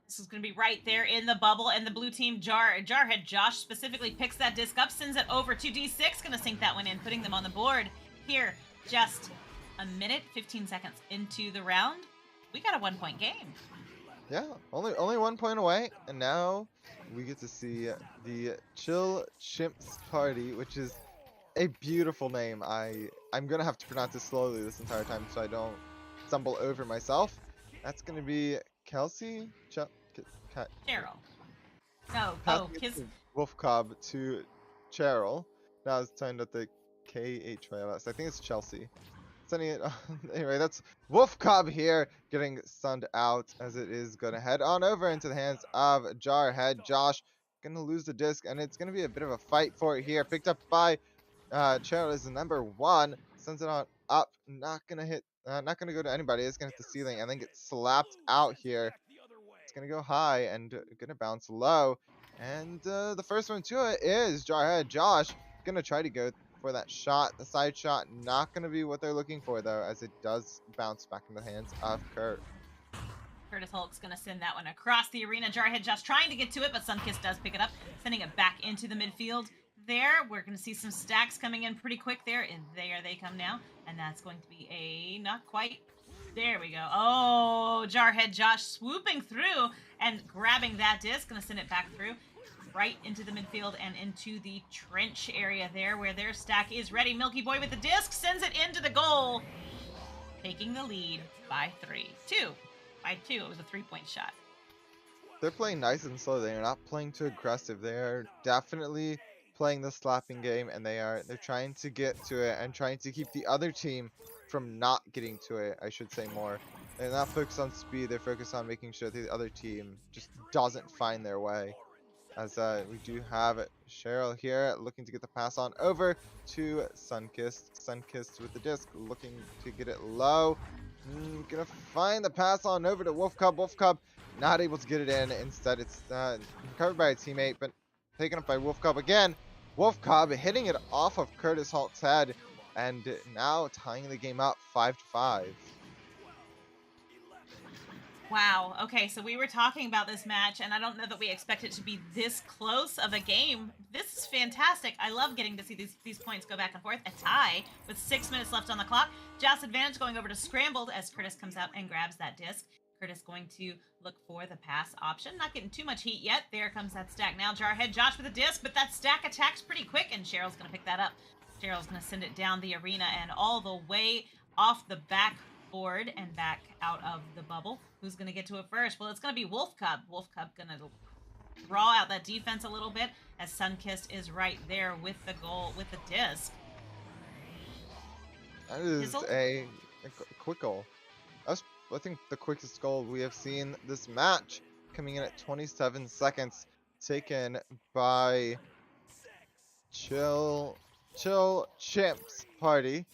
This is going to be right there in the bubble, and the blue team Jarhead Josh specifically picks that disc up, sends it over to D6, going to sink that one in, putting them on the board here. Just a minute, 15 seconds into the round, we got a 1-point game. Yeah, only 1 point away, and now we get to see the Chill Chimps Party, which is a beautiful name. I'm gonna have to pronounce it slowly this entire time so I don't stumble over myself. That's gonna be Kelsey. Cheryl. No, Kiss. Wolf Cobb to Cheryl. Now it's turned out the KHYLS. I think it's Chelsea. Sending it on. Anyway, that's Wolf Cobb here getting sunned out as it is going to head on over into the hands of Jarhead. Josh going to lose the disc, and it's going to be a bit of a fight for it here. Picked up by Cheryl is the number 1. Sends it on up. Not going to hit. Not going to go to anybody. It's going to hit the ceiling and then get slapped out here. It's going to go high and going to bounce low. And the first one to it is Jarhead. Josh going to try to go for that shot. The side shot not going to be what they're looking for, though, as it does bounce back in the hands of Kurt. Curtis Hulk's going to send that one across the arena. Jarhead Josh trying to get to it, but Sunkissed does pick it up, sending it back into the midfield. There, we're going to see some stacks coming in pretty quick there, and there they come now. And that's going to be a not quite. There we go. Oh, Jarhead Josh swooping through and grabbing that disc. Going to send it back through right into the midfield and into the trench area there where their stack is ready. Milky Boy with the disc sends it into the goal, taking the lead by 3. 2. By 2. It was a 3-point shot. They're playing nice and slow. They are not playing too aggressive. They are definitely playing the slapping game, and they're trying to get to it and trying to keep the other team from not getting to it, I should say more. They're not focused on speed, they're focused on making sure the other team just doesn't find their way. As we do have Cheryl here looking to get the pass on over to Sunkissed. Sunkissed with the disc, looking to get it low. Gonna find the pass on over to Wolf Cub. Wolf Cub not able to get it in. Instead, it's recovered by a teammate, but taken up by Wolf Cub again. Wolf Cub hitting it off of Curtis Hulk's head, and now tying the game up 5-5. Wow. Okay, so we were talking about this match, and I don't know that we expect it to be this close of a game. This is fantastic. I love getting to see these points go back and forth. A tie with 6 minutes left on the clock. Joust advantage going over to Scrambled as Curtis comes out and grabs that disc. Curtis going to look for the pass option. Not getting too much heat yet. There comes that stack now. Jarhead Josh with a disc, but that stack attacks pretty quick, and Cheryl's going to pick that up. Cheryl's going to send it down the arena and all the way off the backboard and back out of the bubble. Who's going to get to it first? Well, it's going to be Wolf Cub. Wolf Cub going to draw out that defense a little bit as Sunkissed is right there with the goal, with the disc. That is a quick goal. That's, I think, the quickest goal we have seen this match, coming in at 27 seconds, taken by Chill Chimps Party.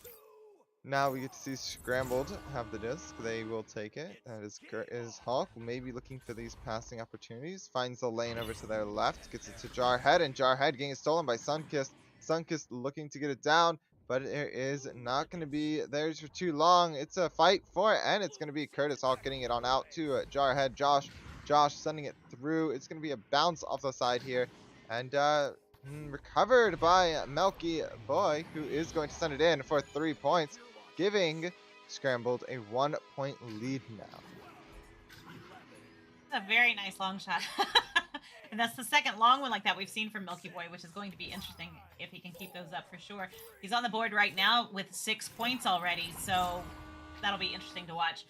Now we get to see Scrambled have the disc. They will take it. That is Hawk, maybe looking for these passing opportunities. Finds the lane over to their left. Gets it to Jarhead, and Jarhead getting it stolen by Sunkissed. Sunkissed looking to get it down, but it is not going to be theirs for too long. It's a fight for it, and it's going to be Curtis Hawk getting it on out to Jarhead. Josh sending it through. It's going to be a bounce off the side here, and recovered by Melky Boy, who is going to send it in for 3 points, giving Scrambled a 1-point lead now. That's a very nice long shot. And that's the second long one like that we've seen from Milky Boy, which is going to be interesting if he can keep those up for sure. He's on the board right now with 6 points already, so that'll be interesting to watch.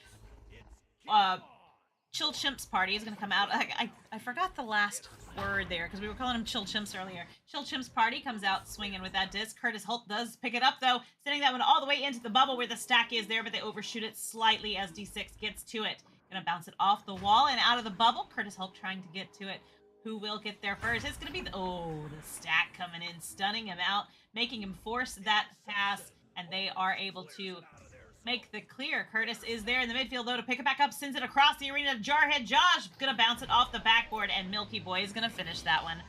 Chill Chimps Party is going to come out. I forgot the last word there because we were calling him Chill Chimps earlier. Chill Chimps Party comes out swinging with that disc. Curtis Hulk does pick it up, though, sending that one all the way into the bubble where the stack is there, but they overshoot it slightly as D6 gets to it. Gonna bounce it off the wall and out of the bubble. Curtis Hulk trying to get to it. Who will get there first? It's gonna be the stack coming in, stunning him out, making him force that pass, and they are able to make the clear. Curtis is there in the midfield, though, to pick it back up, sends it across the arena to Jarhead Josh. Gonna bounce it off the backboard, and Milky Boy is gonna finish that one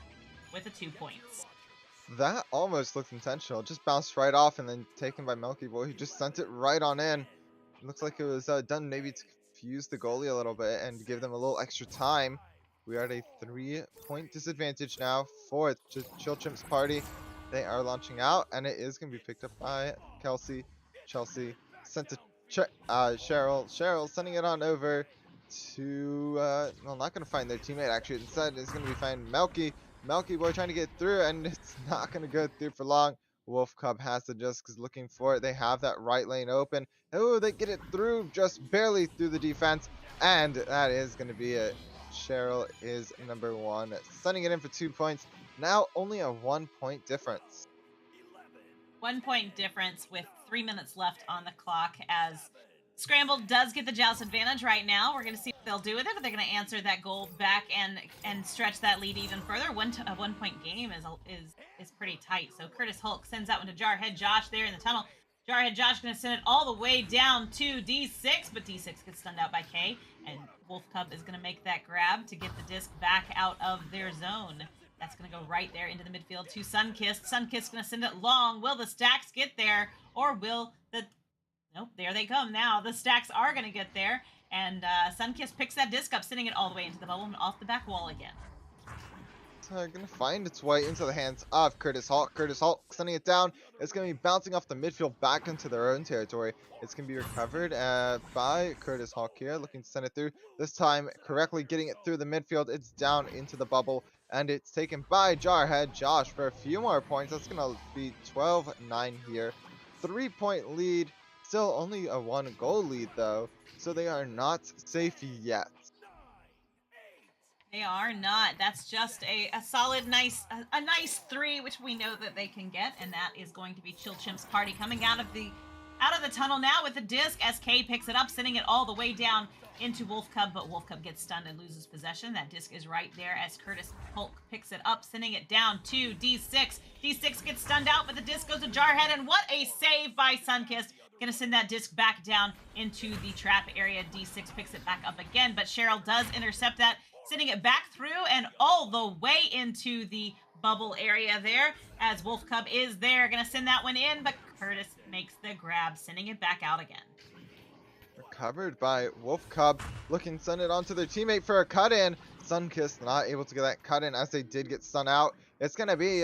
with the 2 points. That almost looked intentional. Just bounced right off and then taken by Milky Boy, who just sent it right on in. It looks like it was done maybe to confuse the goalie a little bit and give them a little extra time. We are at a 3-point disadvantage now for Chill Chimps Party. They are launching out, and it is going to be picked up by Kelsey. Chelsea sent to Cheryl. Cheryl sending it on over to, well, not going to find their teammate, actually. Instead, it's going to be finding Melky. Melky Boy trying to get through, and it's not going to go through for long. Wolf Cub has to just is looking for it. They have that right lane open. Oh, they get it through, just barely through the defense, and that is going to be it. Cheryl is number 1, sending it in for 2 points. Now only a 1-point difference. 1 point difference with 3 minutes left on the clock as Scrambled does get the joust advantage right now. We're going to see what they'll do with it, but they're going to answer that goal back and stretch that lead even further. A 1 point game is pretty tight. So Curtis Hulk sends that one to Jarhead Josh there in the tunnel. Jarhead Josh going to send it all the way down to D6, but D6 gets stunned out by K, and Wolf Cub is going to make that grab to get the disc back out of their zone. That's going to go right there into the midfield to Sunkist. Sunkist going to send it long. Will the stacks get there, or will the... Nope, there they come now. The stacks are going to get there, and Sunkist picks that disc up, sending it all the way into the bubble and off the back wall again. Going to find its way into the hands of Curtis Hulk. Curtis Hulk sending it down. It's going to be bouncing off the midfield back into their own territory. It's going to be recovered by Curtis Hulk here, looking to send it through. This time, correctly getting it through the midfield. It's down into the bubble, and it's taken by Jarhead Josh for a few more points. That's going to be 12-9 here. 3-point lead. Still only a 1-goal lead, though, so they are not safe yet. They are not. That's just a solid, nice 3, which we know that they can get, and that is going to be Chill Chimps Party coming out of the tunnel now with the disc. SK picks it up, sending it all the way down into Wolf Cub, but Wolf Cub gets stunned and loses possession. That disc is right there as Curtis Hulk picks it up, sending it down to D6. D6 gets stunned out, but the disc goes to Jarhead, and what a save by Sunkist. Gonna send that disc back down into the trap area. D6 picks it back up again, but Cheryl does intercept that, sending it back through and all the way into the bubble area there as Wolf Cub is there. Gonna send that one in, but Curtis makes the grab, sending it back out again. Recovered by Wolf Cub, looking to send it onto their teammate for a cut-in. Sunkist not able to get that cut-in as they did get stun out. It's gonna be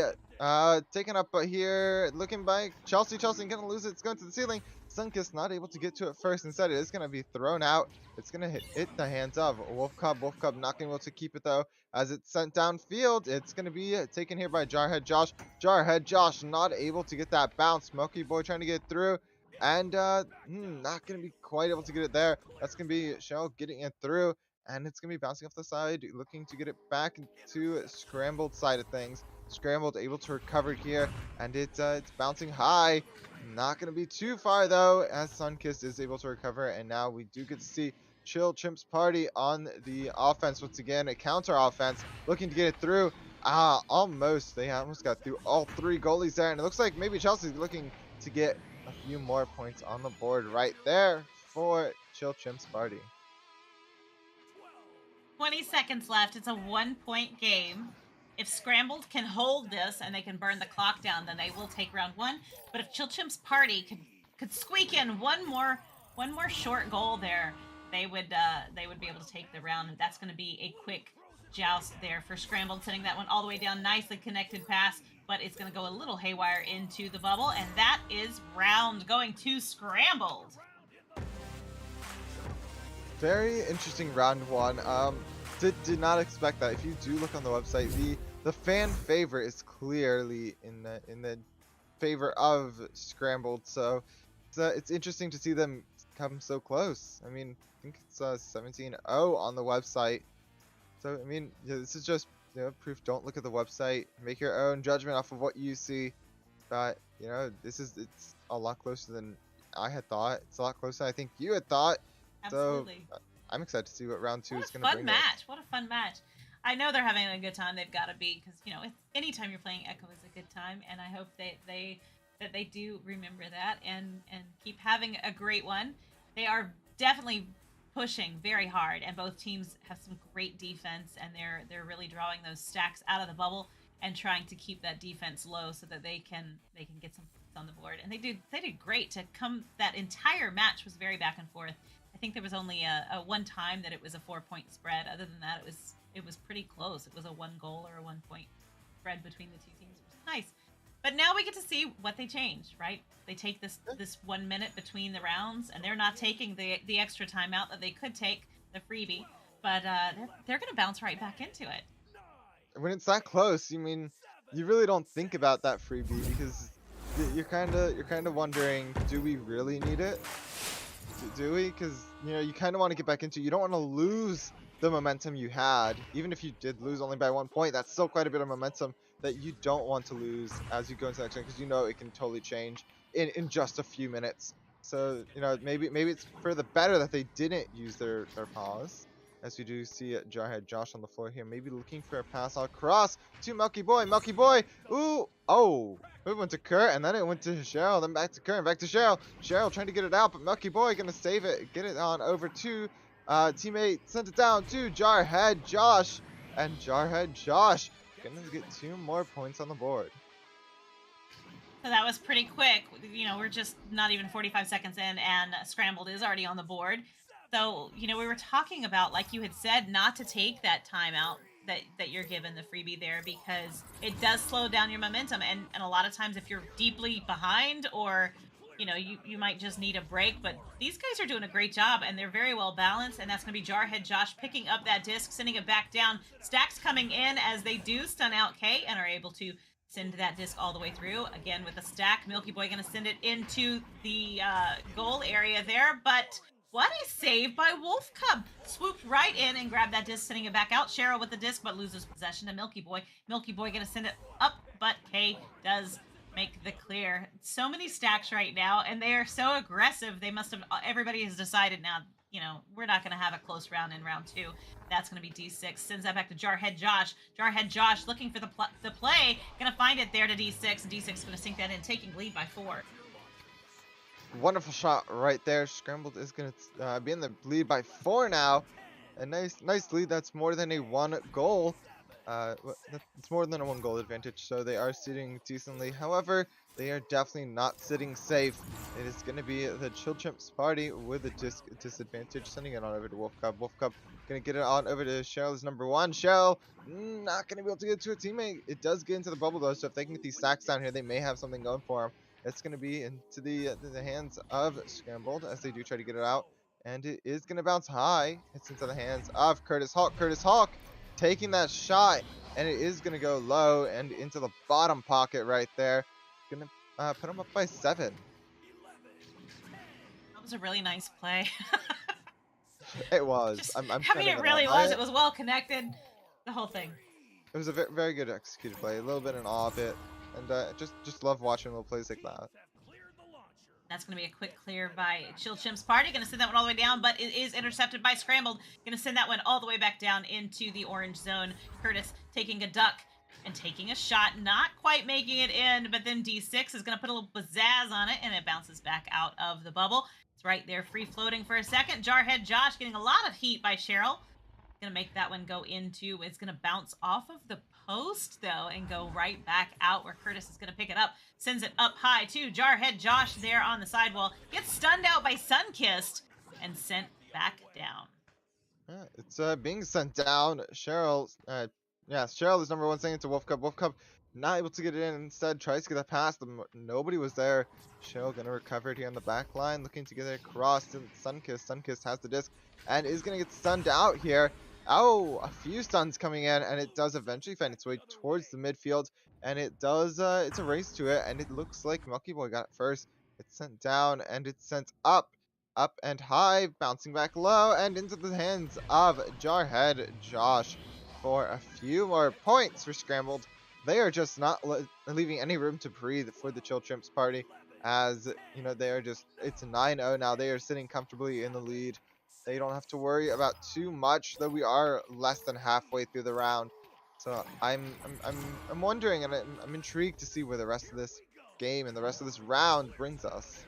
taken up here, looking by Chelsea. Chelsea gonna lose it. It's going to the ceiling. Sunkist not able to get to it first. Instead, it is going to be thrown out. It's going to hit the hands of Wolf Cub. Wolf Cub not going to be able to keep it, though, as it's sent downfield. It's going to be taken here by Jarhead Josh. Jarhead Josh not able to get that bounce. Milky Boy trying to get through, and not going to be quite able to get it there. That's going to be Shell getting it through, and it's going to be bouncing off the side, looking to get it back to Scrambled side of things. Scrambled able to recover here, and it's bouncing high. Not going to be too far, though, as Sunkist is able to recover, and now we do get to see Chill Chimps Party on the offense once again. A counter offense, looking to get it through. Almost. They almost got through all 3 goalies there, and it looks like maybe Chelsea's looking to get a few more points on the board right there for Chill Chimps Party. 20 seconds left. It's a 1-point game. If Scrambled can hold this and they can burn the clock down, then they will take round 1. But if Chill Chimps Party could squeak in one more short goal there, they would be able to take the round. And that's going to be a quick joust there for Scrambled, sending that one all the way down. Nicely connected pass, but it's going to go a little haywire into the bubble, and that is round going to Scrambled. Very interesting round one. Did not expect that. If you do look on the website, the fan favorite is clearly in the favor of Scrambled. So it's interesting to see them come so close. I mean, I think it's 17-0 on the website. So I mean, yeah, this is just proof. Don't look at the website. Make your own judgment off of what you see. But it's a lot closer than I had thought. It's a lot closer than I think you had thought. Absolutely. So I'm excited to see what round 2 is going to What a bring fun us. match. What a fun match. I know they're having a good time. They've got to be, because anytime you're playing Echo is a good time, and I hope that they do remember that and keep having a great one. They are definitely pushing very hard, and both teams have some great defense, and they're really drawing those stacks out of the bubble and trying to keep that defense low so that they can get some points on the board. And they did great to come. That entire match was very back and forth. I think there was only a one time that it was a 4-point spread. Other than that, it was pretty close. It was a 1 goal or a 1-point spread between the two teams, which is nice. But now we get to see what they changed, right? They take this 1 minute between the rounds, and they're not taking the extra timeout that they could take, the freebie, but they're going to bounce right back into it. When it's that close, you mean you really don't think about that freebie because you're kind of wondering, do we really need it? Do we? Because you kind of want to get back into. You don't want to lose the momentum you had, even if you did lose only by 1 point. That's still quite a bit of momentum that you don't want to lose as you go into the next round, because it can totally change in just a few minutes. So maybe it's for the better that they didn't use their pause, as we do see Jarhead Josh on the floor here, maybe looking for a pass across to Milky Boy. Ooh, oh, it went to Kurt, and then it went to Cheryl, then back to Kurt, and back to Cheryl. Cheryl trying to get it out, but Milky Boy gonna save it, get it on over to teammate, sent it down to Jarhead Josh, and Jarhead Josh gonna get 2 more points on the board. So that was pretty quick. We're just not even 45 seconds in, and Scrambled is already on the board. So, we were talking about, like you had said, not to take that timeout that you're given, the freebie there, because it does slow down your momentum. And a lot of times if you're deeply behind, or, you might just need a break. But these guys are doing a great job, and they're very well balanced. And that's going to be Jarhead Josh picking up that disc, sending it back down. Stacks coming in as they do stun out K and are able to send that disc all the way through. Again, with a stack, Milky Boy going to send it into the goal area there. But what a save by Wolf Cub. Swooped right in and grabbed that disc, sending it back out. Cheryl with the disc, but loses possession to Milky Boy. Milky Boy going to send it up, but K does make the clear. So many stacks right now, and they are so aggressive. Everybody has decided now, we're not going to have a close round in round 2. That's going to be D6. Sends that back to Jarhead Josh. Jarhead Josh looking for the play. Going to find it there to D6. And D6 is going to sink that in, taking lead by 4. Wonderful shot right there. Scrambled is going to be in the lead by 4 now. A nice lead. That's more than a 1 goal. It's more than a 1 goal advantage, so they are sitting decently. However, they are definitely not sitting safe. It is going to be the Chill Chimps party with a disadvantage, sending it on over to Wolf Cub. Wolf Cub going to get it on over to Cheryl's number 1. Cheryl not going to be able to get to a teammate. It does get into the bubble though, so if they can get these stacks down here, they may have something going for them. It's going to be into the hands of Scrambled as they do try to get it out, and it is going to bounce high. It's into the hands of Curtis Hawk. Curtis Hawk taking that shot, and it is going to go low and into the bottom pocket right there. Going to put him up by 7. That was a really nice play. It was. It really was. It was well connected. The whole thing. It was a very good executed play. A little bit in awe of it, and just love watching little plays like that. That's going to be a quick clear by Chill Chimps Party. Going to send that one all the way down, but it is intercepted by Scrambled. Going to send that one all the way back down into the orange zone. Curtis taking a duck and taking a shot, not quite making it in, but then D6 is going to put a little pizzazz on it, and it bounces back out of the bubble. It's right there free floating for a second. Jarhead Josh getting a lot of heat by Cheryl. Going to make that one go into, it's going to bounce off of the post though and go right back out where Curtis is going to pick it up. Sends it up high to Jarhead Josh there on the sidewall. Gets stunned out by Sunkissed and sent back down. Yeah, it's being sent down. Cheryl, Cheryl is number 1 saying it to Wolf Cub. Wolf Cub not able to get it in. Instead, tries to get that past them. Nobody was there. Cheryl gonna recover it here on the back line, looking to get it across to Sunkiss. Sunkiss has the disc and is gonna get stunned out here. Oh, a few stuns coming in, and it does eventually find its way towards the midfield, and it does, it's a race to it, and it looks like Milky Boy got it first. It's sent down, and it's sent up and high, bouncing back low, and into the hands of Jarhead Josh for a few more points for Scrambled. They are just not leaving any room to breathe for the Chill Chimps party, as, you know, they are just, it's 9-0 now. They are sitting comfortably in the lead. They don't have to worry about too much, though we are less than halfway through the round. So I'm wondering, and I'm intrigued to see where the rest of this game and the rest of this round brings us.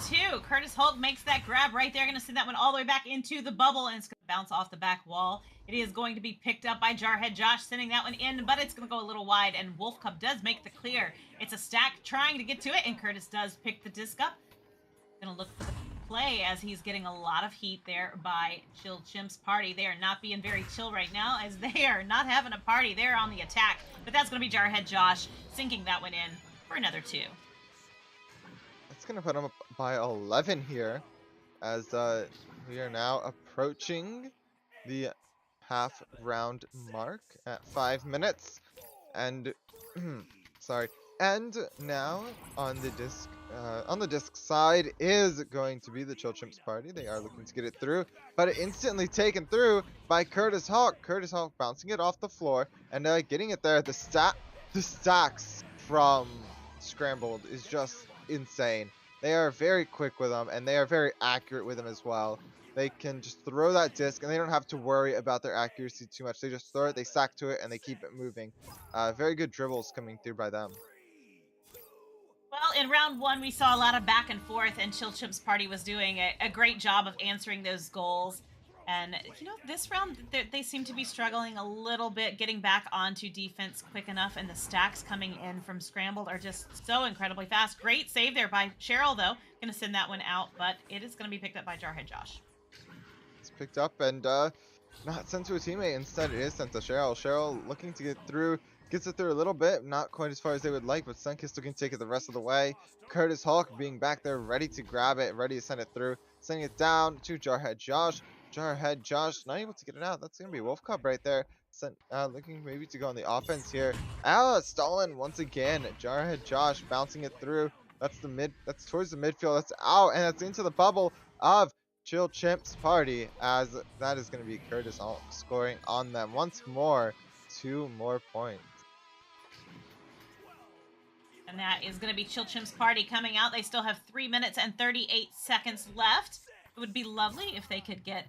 2. Curtis Hulk makes that grab right there. Going to send that one all the way back into the bubble, and it's going to bounce off the back wall. It is going to be picked up by Jarhead Josh, sending that one in, but it's going to go a little wide, and Wolf Cub does make the clear. It's a stack trying to get to it, and Curtis does pick the disc up. Going to look for the play as he's getting a lot of heat there by Chill Chimps party. They are not being very chill right now, as they are not having a party. They're on the attack, but that's going to be Jarhead Josh sinking that one in for another 2. It's going to put him up by 11 here, as we are now approaching the half round mark at 5 minutes. And sorry. And now on the disc side is going to be the Chill Chimps party. They are looking to get it through, but it instantly taken through by Curtis Hawk. Curtis Hawk bouncing it off the floor and getting it there. The stacks from Scrambled is just insane. They are very quick with them, and they are very accurate with them as well. They can just throw that disc, and they don't have to worry about their accuracy too much. They just throw it, they stack to it, and they keep it moving. Very good dribbles coming through by them. Well, in round 1, we saw a lot of back and forth, and Chill Chimps party was doing a great job of answering those goals. And, you know, this round, they seem to be struggling a little bit, getting back onto defense quick enough, and the stacks coming in from Scrambled are just so incredibly fast. Great save there by Cheryl, though. Going to send that one out, but it is going to be picked up by Jarhead Josh. It's picked up and not sent to a teammate. Instead, it is sent to Cheryl. Cheryl looking to get through. Gets it through a little bit, not quite as far as they would like, but Sunkiss looking to take it the rest of the way. Curtis Hulk being back there, ready to grab it, ready to send it through. Sending it down to Jarhead Josh. Jarhead Josh not able to get it out. That's going to be Wolf Cub right there. Looking maybe to go on the offense here. Stolen once again. Jarhead Josh bouncing it through. That's towards the midfield. That's out, and that's into the bubble of Chill Chimps party, as that is going to be Curtis Hulk scoring on them once more. 2 more points. And that is going to be Chill Chimps party coming out. They still have 3 minutes and 38 seconds left. It would be lovely if they could get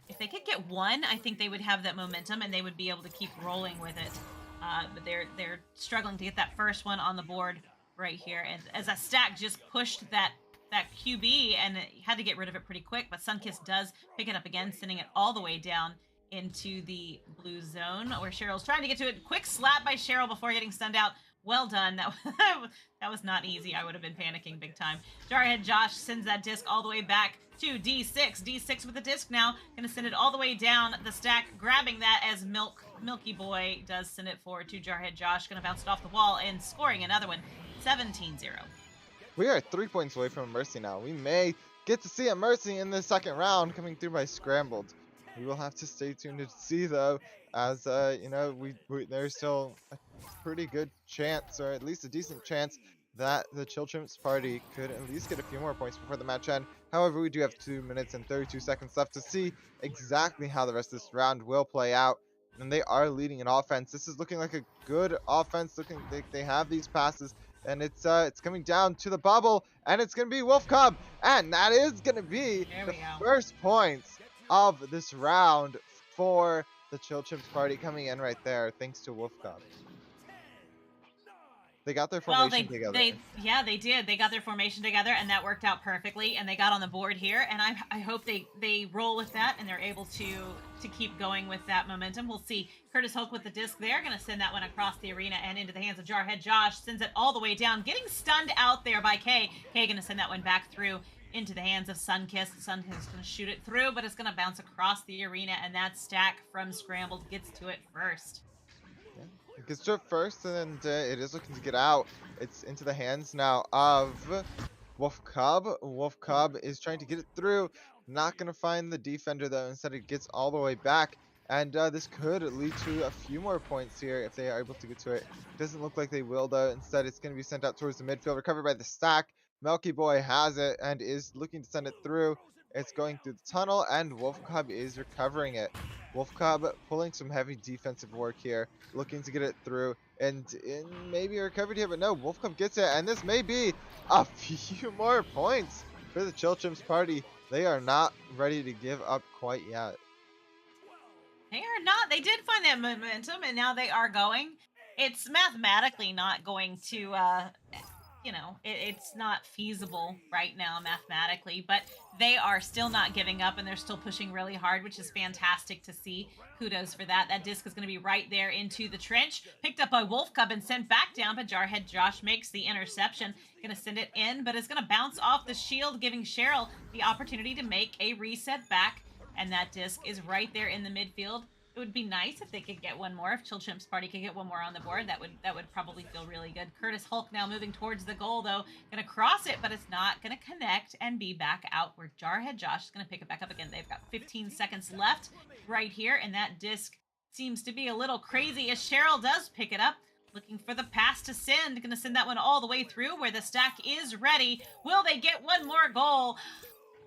one. I think they would have that momentum and they would be able to keep rolling with it. But they're struggling to get that first one on the board right here. And as a stack just pushed that QB and had to get rid of it pretty quick, but Sunkiss does pick it up again, sending it all the way down into the blue zone where Cheryl's trying to get to it. Quick slap by Cheryl before getting stunned out. Well done. That was not easy. I would have been panicking big time. Jarhead Josh sends that disc all the way back to D6. D6 with the disc now. Going to send it all the way down the stack, grabbing that as Milky Boy does send it forward to Jarhead Josh. Going to bounce it off the wall and scoring another one. 17-0. We are 3 points away from a Mercy now. We may get to see a Mercy in the second round coming through by Scrambled. We will have to stay tuned to see, though, as you know, there's still a pretty good chance, or at least a decent chance, that the Chill Chimps party could at least get a few more points before the match end. However, we do have 2 minutes and 32 seconds left to see exactly how the rest of this round will play out. And they are leading in offense. This is looking like a good offense. They have these passes, and it's coming down to the bubble, and it's gonna be Wolf Cub, and that is gonna be the first points of this round for the Chill Chimps party coming in right there, thanks to Wolf Cub. They got their formation together. They did. They got their formation together, and that worked out perfectly, and they got on the board here, and I hope they roll with that, and they're able to keep going with that momentum. We'll see. Curtis Hulk with the disc there, going to send that one across the arena and into the hands of Jarhead Josh, sends it all the way down, getting stunned out there by Kay. Kay going to send that one back through into the hands of Sunkiss. Sunkiss is going to shoot it through, but it's going to bounce across the arena, and that stack from Scrambled gets to it first. Yeah, It gets stripped first, and it is looking to get out. It's into the hands now of Wolf Cub. Wolf Cub is trying to get it through. Not going to find the defender, though. Instead, it gets all the way back. And this could lead to a few more points here if they are able to get to it. Doesn't look like they will, though. Instead, it's going to be sent out towards the midfield. Recovered by the stack. Melky Boy has it and is looking to send it through. It's going through the tunnel, and Wolf Cub is recovering it. Wolf Cub pulling some heavy defensive work here, looking to get it through, and maybe recovered here, but no, Wolf Cub gets it, and this may be a few more points for the Chill Chimps party. They are not ready to give up quite yet. They are not. They did find that momentum, and now they are going. It's mathematically not going to, it's not feasible right now mathematically, but they are still not giving up, and they're still pushing really hard, which is fantastic to see. Kudos for that. That disc is going to be right there into the trench. Picked up by Wolf Cub and sent back down, but Jarhead Josh makes the interception. Going to send it in, but it's going to bounce off the shield, giving Cheryl the opportunity to make a reset back. And that disc is right there in the midfield. It would be nice if they could get one more. If Chill Chimps Party could get one more on the board, that would probably feel really good. Curtis Hulk now moving towards the goal, though. Going to cross it, but it's not going to connect and be back out where Jarhead Josh is going to pick it back up again. They've got 15 seconds left right here, and that disc seems to be a little crazy as Cheryl does pick it up. Looking for the pass to send. Going to send that one all the way through where the stack is ready. Will they get one more goal?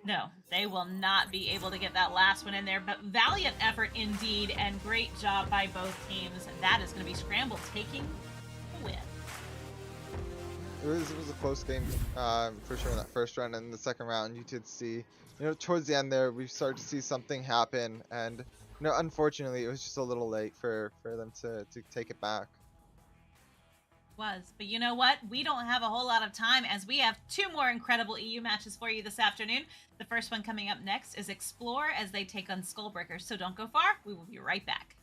No, they will not be able to get that last one in there, but valiant effort indeed, and great job by both teams. That is going to be Scrambled taking the win. It was a close game for sure in that first round, and in the second round you did see, towards the end there, we started to see something happen, and unfortunately it was just a little late for them to take it back. But you know what? We don't have a whole lot of time, as we have 2 more incredible EU matches for you this afternoon. The first one coming up next is Explore as they take on Skullbreakers. So don't go far. We will be right back.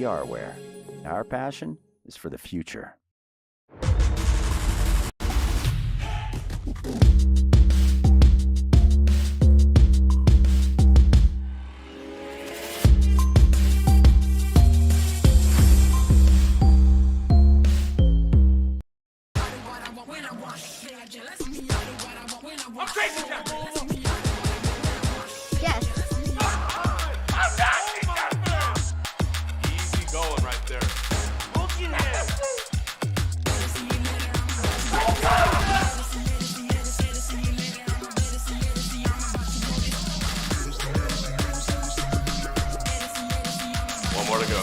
are aware. Our passion is for the future. I'm crazy, champion. Yes. Easy going right there. Looking him. One more to go.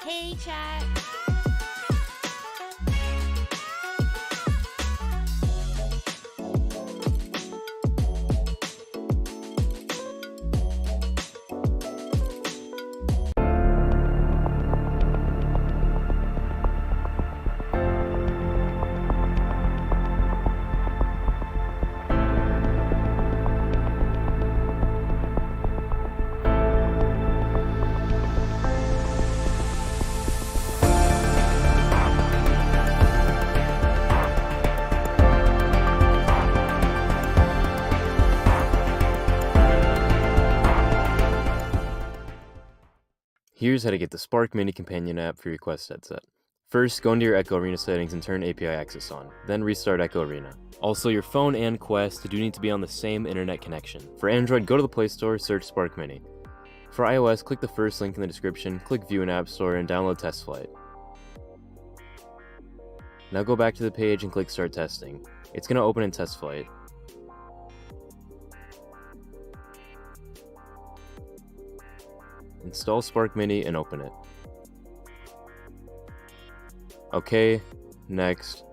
Hey, chat. Here's how to get the Spark Mini Companion app for your Quest headset. First, go into your Echo Arena settings and turn API access on, then restart Echo Arena. Also, your phone and Quest do need to be on the same internet connection. For Android, go to the Play Store, search Spark Mini. For iOS, click the first link in the description, click View in App Store, and download Test Flight. Now go back to the page and click Start Testing. It's going to open in Test Flight. Install Spark Mini and open it. OK, next,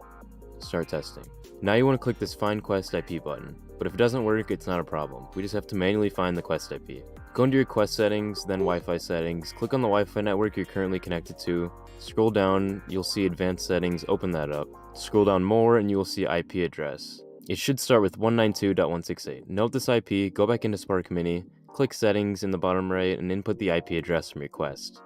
start testing. Now you want to click this Find Quest IP button, but if it doesn't work, it's not a problem. We just have to manually find the Quest IP. Go into your Quest settings, then Wi-Fi settings, click on the Wi-Fi network you're currently connected to, scroll down, you'll see Advanced Settings, open that up. Scroll down more and you will see IP address. It should start with 192.168. Note this IP, go back into Spark Mini, click Settings in the bottom right, and input the IP address from your Quest.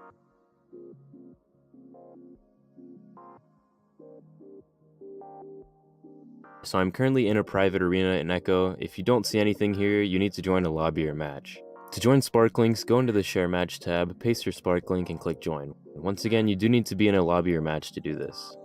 So I'm currently in a private arena in Echo. If you don't see anything here, you need to join a lobby or match. To join Spark Links, go into the Share Match tab, paste your Spark Link, and click Join. Once again, you do need to be in a lobby or match to do this.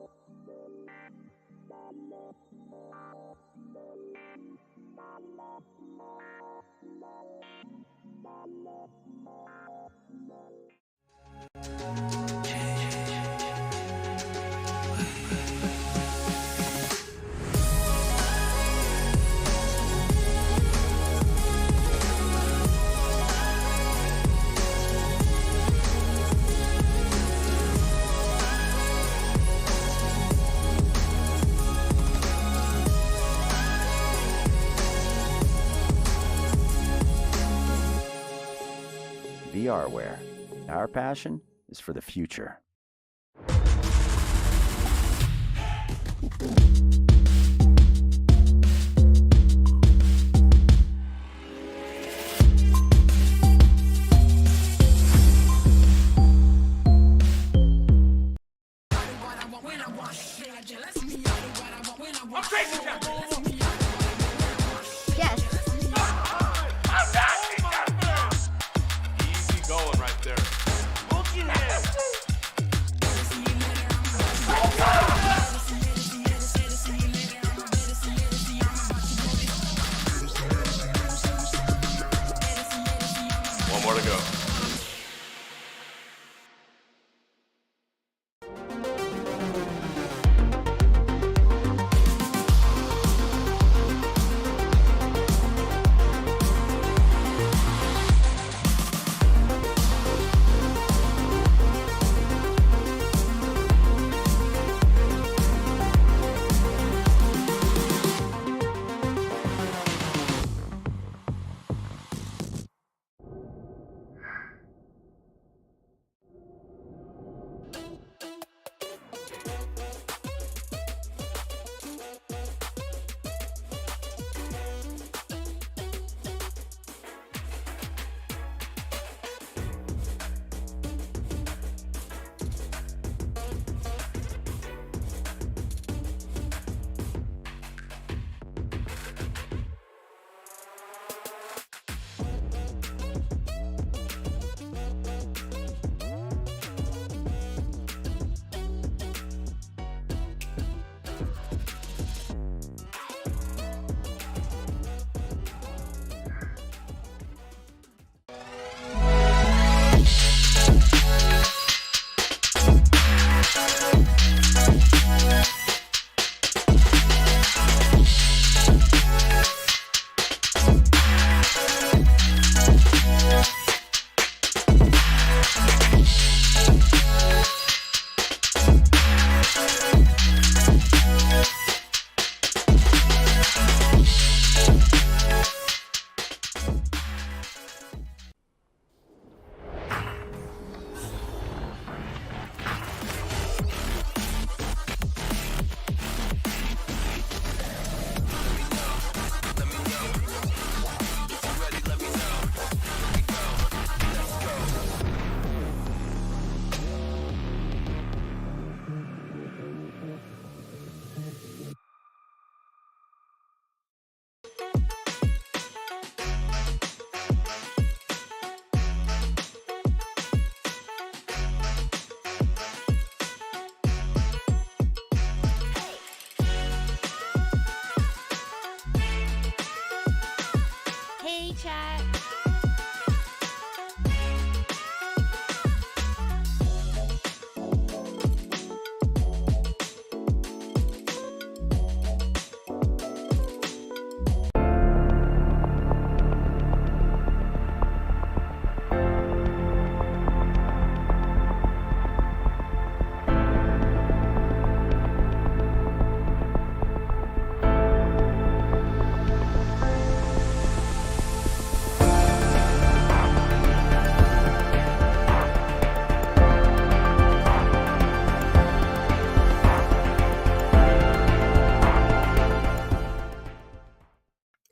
VRware. Our passion is for the future. I'm crazy, Jack. Yes. Easy going right there. Look in here. One more to go. Hey, chat.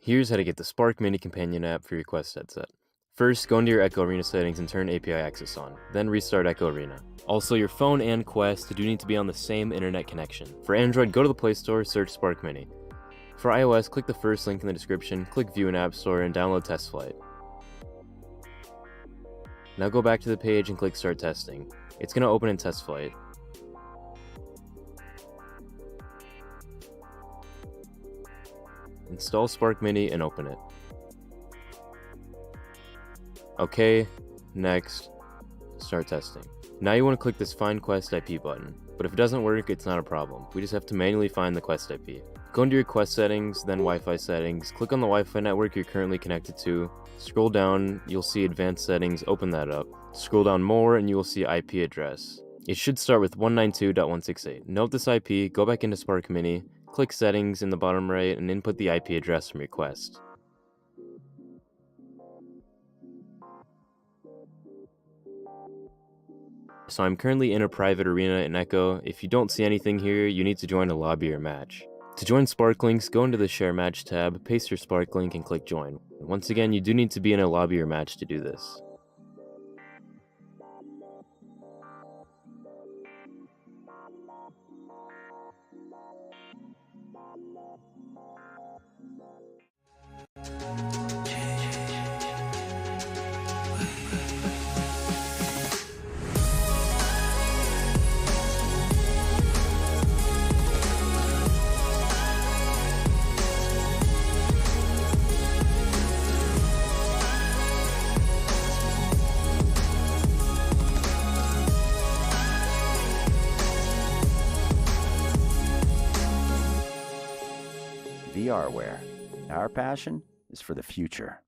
Here's how to get the Spark Mini Companion app for your Quest headset. First, go into your Echo Arena settings and turn API access on, then restart Echo Arena. Also, your phone and Quest do need to be on the same internet connection. For Android, go to the Play Store, search Spark Mini. For iOS, click the first link in the description, click View in App Store, and download Test Flight. Now go back to the page and click Start Testing. It's going to open in Test Flight. Install Spark Mini and open it. OK, next, start testing. Now you want to click this Find Quest IP button, but if it doesn't work, it's not a problem. We just have to manually find the quest IP. Go into your quest settings, then Wi-Fi settings, click on the Wi-Fi network you're currently connected to, scroll down, you'll see advanced settings, open that up. Scroll down more and you will see IP address. It should start with 192.168. Note this IP, go back into Spark Mini, click settings in the bottom right, and input the IP address from your quest. So I'm currently in a private arena in Echo. If you don't see anything here, you need to join a lobby or match. To join Spark Links, go into the Share Match tab, paste your Spark Link, and click Join. Once again, you do need to be in a lobby or match to do this. VRware. Our passion is for the future.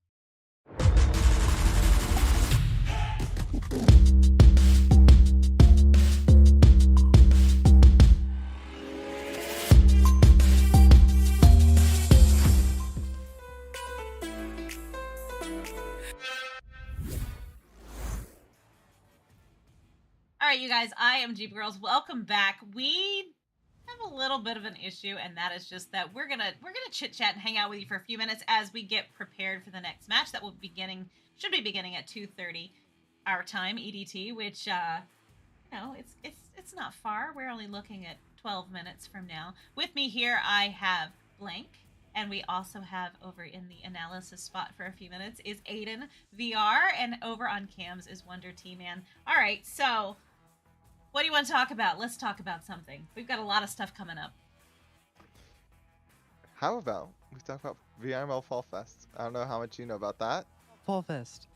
All right, you guys, I am Jeep Girls. Welcome back. We have a little bit of an issue, and that is just that we're gonna chit chat and hang out with you for a few minutes as we get prepared for the next match that should be beginning at 2:30 our time EDT, which it's not far. We're only looking at 12 minutes from now. With me here, I have Blank, and we also have over in the analysis spot for a few minutes is Aiden VR, and over on cams is Wonder T-Man. All right, so what do you want to talk about? Let's talk about something. We've got a lot of stuff coming up. How about we talk about VRML Fall Fest? I don't know how much you know about that. Fall Fest.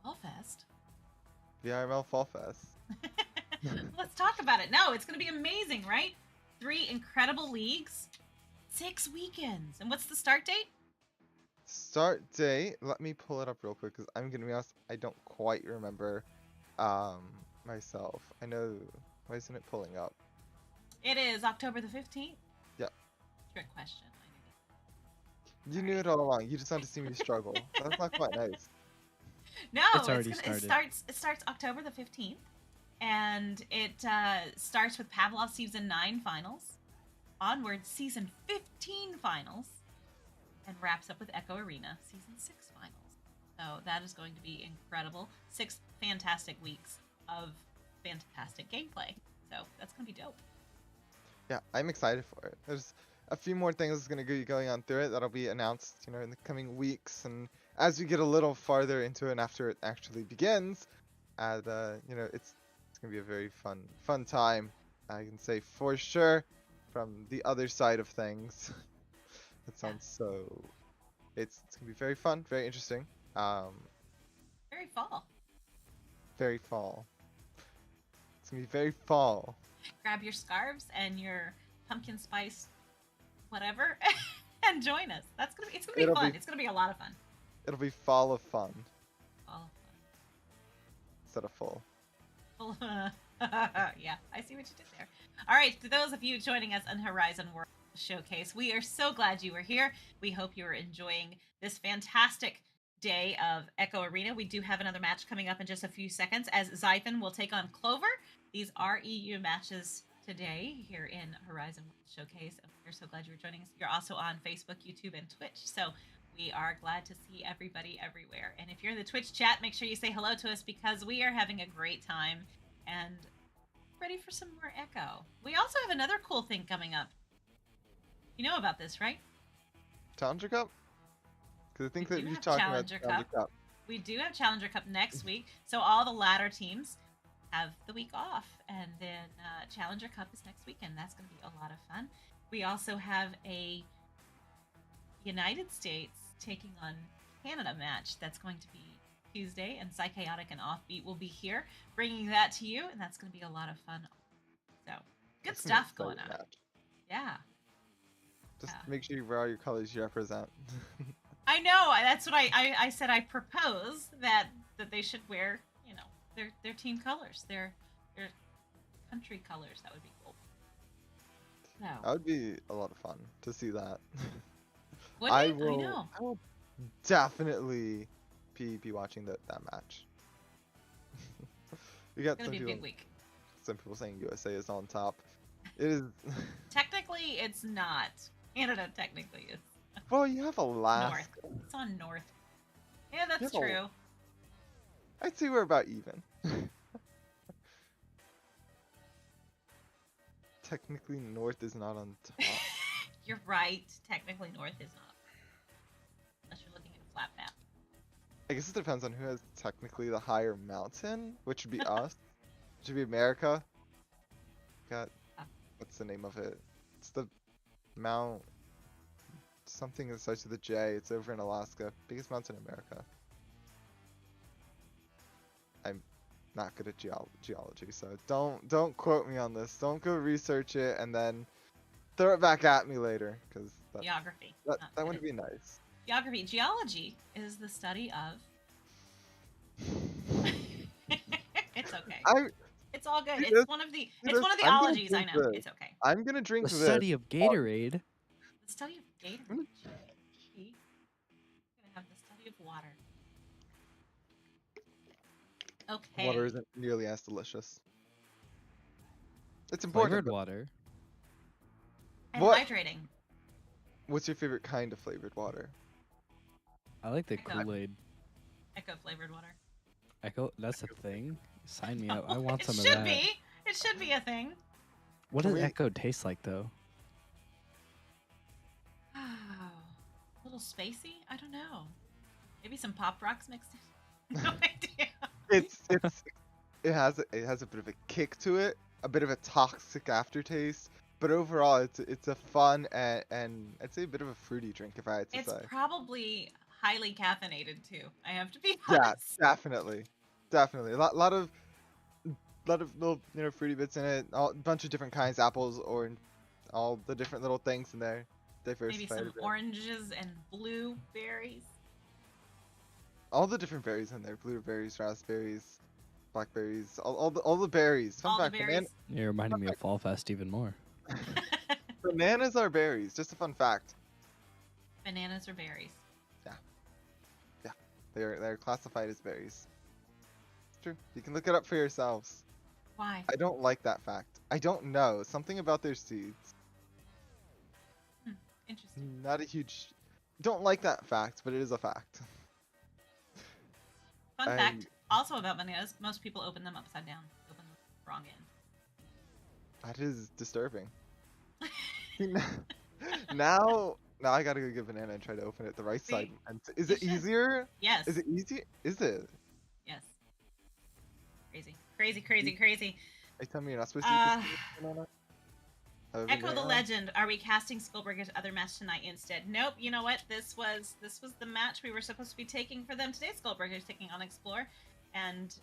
Fall Fest? VRML Fall Fest. Let's talk about it. No, it's going to be amazing, right? 3 incredible leagues, 6 weekends. And what's the start date? Start date. Let me pull it up real quick because I'm going to be honest, I don't quite remember myself. I know. Why isn't it pulling up? It is October the 15th. Yep. Trick question. You knew it all along. You just had to see me struggle. That's not quite nice. No, It's already started. It starts October the 15th, and it starts with Pavlov Season 9 finals, onward Season 15 finals, and wraps up with Echo Arena Season 6 finals. So that is going to be incredible. 6 fantastic weeks of fantastic gameplay. So that's going to be dope. Yeah, I'm excited for it. There's a few more things that's going to be going on through it that'll be announced, in the coming weeks, and as we get a little farther into it and after it actually begins, it's going to be a very fun time. I can say for sure from the other side of things. It sounds so. It's going to be very fun, very interesting. Very fall. Very fall. It's going to be very fall. Grab your scarves and your pumpkin spice whatever and join us. It's gonna be fun. It's gonna be a lot of fun. It'll be fall of fun. Fall of fun. Instead of full. Yeah, I see what you did there. All right, to those of you joining us on Horizon World Showcase, we are so glad you were here. We hope you are enjoying this fantastic day of Echo Arena. We do have another match coming up in just a few seconds as Siphon will take on Clover. These are EU matches today here in Horizon World Showcase. And we're so glad you were joining us. You're also on Facebook, YouTube, and Twitch. So we are glad to see everybody everywhere. And if you're in the Twitch chat, make sure you say hello to us because we are having a great time and ready for some more Echo. We also have another cool thing coming up. You know about this, right? Challenger Cup? Because I think We that do you're have talking Challenger about Challenger Cup. We do have Challenger Cup next week, so all the ladder teams have the week off, and then Challenger Cup is next weekend. That's going to be a lot of fun. We also have a United States taking on Canada match that's going to be Tuesday, and Psychaotic and Offbeat will be here bringing that to you, and that's going to be a lot of fun. So good That's gonna be an stuff going exciting on. match. Yeah. Just Yeah. make sure you wear all your colors you represent. I know. That's what I said. I propose that they should wear, their team colors, their country colors. That would be cool. No. That would be a lot of fun to see that. Wouldn't it? will, I know. I will definitely be watching that match. We got It's gonna be a big week. some people saying USA is on top. It is. Technically, it's not. Canada technically is Well, you have Alaska. north. It's on north. Yeah, that's Yeah. true. I'd say we're about even. Technically, North is not on top. You're right. Technically, north is not. Unless you're looking at a flat map. I guess it depends on who has technically the higher mountain, which would be us. Which would be America. Got what's the name of it? It's the Mount something that starts with a J. It's over in Alaska. Biggest mountain in America. I'm not good at geology, so don't quote me on this. Don't go research it and then throw it back at me later, because Geography. that Not good wouldn't at- be nice. Geography. Geology is the study of. It's okay. It's all good. You It's know- one of the. you It's know, one of the I'm gonna ologies. I drink know. this. It's okay. I'm gonna drink The this. study of Gatorade. The study of data. Mm. Gee. We're gonna have the study of water. Okay. Water isn't nearly as delicious. It's important. Flavored but water. And What? hydrating. What's your favorite kind of flavored water? I like the Echo. Kool-Aid. Echo flavored water. Echo, that's a thing? Sign me up. I want it some of should that. be. It should be a thing. What Can does we- Echo taste like though? A little spacey? I don't know. Maybe some pop rocks mixed in. No idea. It has a bit of a kick to it, a bit of a toxic aftertaste, but overall it's a fun and I'd say a bit of a fruity drink if I had to It's say. probably highly caffeinated too. I have to be Yeah, honest. definitely. A lot of little fruity bits in it, a bunch of different kinds, apples, orange, all the different little things in there. Maybe Diversified a some bit. oranges and blueberries. All the different berries in there, blueberries, raspberries, blackberries, all the berries. Fun All the fact, berries. You're reminding me of Fall Fest even more. bananas are berries. Just a fun fact. Bananas or berries. They're classified as berries. It's true. You can look it up for yourselves. Why? I don't like that fact. I don't know. Something about their seeds. Interesting. Not a huge. Don't like that fact, but it is a fact. Fun I- fact also about bananas, most people open them upside down. Open them wrong end. That is disturbing. now I gotta go get a banana and try to open it the right side. See? And is You it should. easier? Yes. Is it easy? Is it? Yes. Crazy. Are you telling me you're not supposed to eat Uh, this banana? Over Echo the there? legend. Are we casting Skullbreaker's other match tonight instead? Nope. You know what? This was the match we were supposed to be taking for them today. Skullbreaker's taking on Explore, and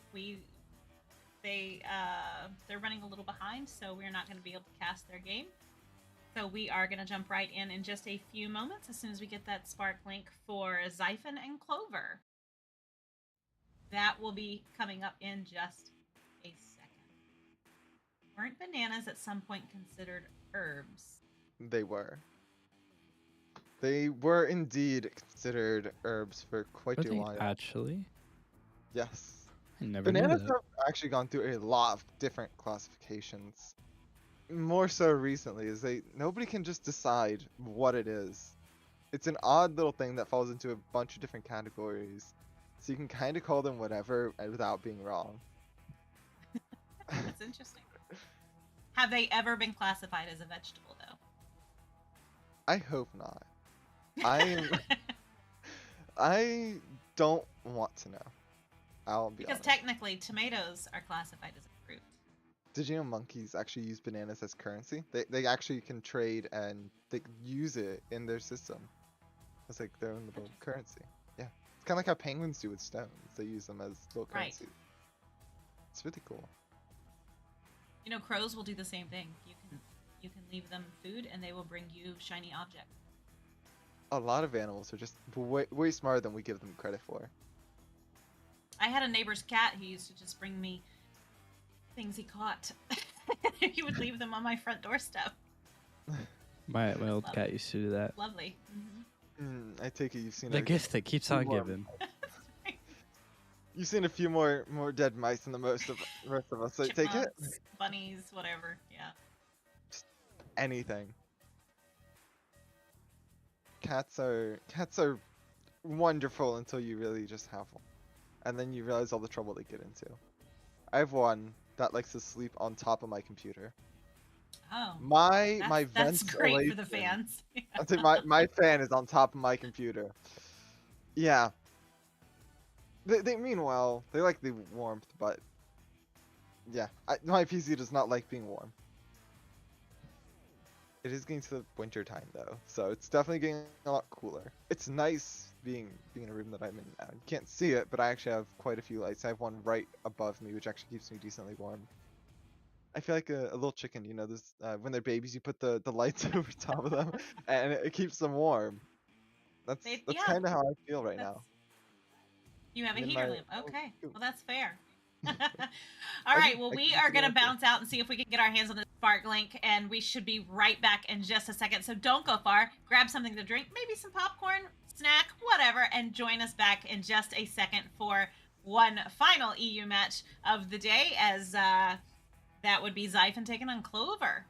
they're running a little behind, so we're not going to be able to cast their game. So we are going to jump right in just a few moments as soon as we get that Spark link for Siphon and Clover. That will be coming up in just a second. Weren't bananas at some point considered herbs? They were. They were indeed considered herbs for quite Are a they while. actually? Yes. I never knew Bananas that. have actually gone through a lot of different classifications. More so recently, is nobody can just decide what it is. It's an odd little thing that falls into a bunch of different categories. So you can kind of call them whatever without being wrong. That's interesting. Have they ever been classified as a vegetable, though? I hope not. I'm I don't want to know. I'll be Because honest. technically, tomatoes are classified as a fruit. Did you know monkeys actually use bananas as currency? They actually can trade and they use it in their system. It's like their own little currency. Yeah. It's kind of like how penguins do with stones. They use them as little Right. currency. It's really cool. You know, crows will do the same thing. You can leave them food, and they will bring you shiny objects. A lot of animals are just way smarter than we give them credit for. I had a neighbor's cat who used to just bring me things he caught. He would leave them on my front doorstep. My old Love cat it. used to do that. Lovely. I take it you've seen The a, gift that keeps on more- giving. you've seen a few more dead mice than the most of rest of us. So take it. Chipmunks, bunnies, whatever. Yeah. Anything. Cats are wonderful until you really just have one, and then you realize all the trouble they get into. I have one that likes to sleep on top of my computer. Oh. My That's great for the ventilation- fans. I'll say my fan is on top of my computer. Yeah. They mean well. They like the warmth, but yeah, my PC does not like being warm. It is getting to the winter time though, so it's definitely getting a lot cooler. It's nice being in a room that I'm in now. You can't see it, but I actually have quite a few lights. I have one right above me, which actually keeps me decently warm. I feel like a little chicken, you know, this when they're babies, you put the lights over top of them, and it keeps them warm. That's Yeah, kind of how I feel right That's- now. You have a Me and heater my lamp. little Okay. coop. Well, that's fair. All I right. can- Well, I we can are keep it going to on here. bounce out and see if we can get our hands on the Spark Link, and we should be right back in just a second. So don't go far. Grab something to drink, maybe some popcorn, snack, whatever, and join us back in just a second for one final EU match of the day, as that would be Siphon taking on Clover.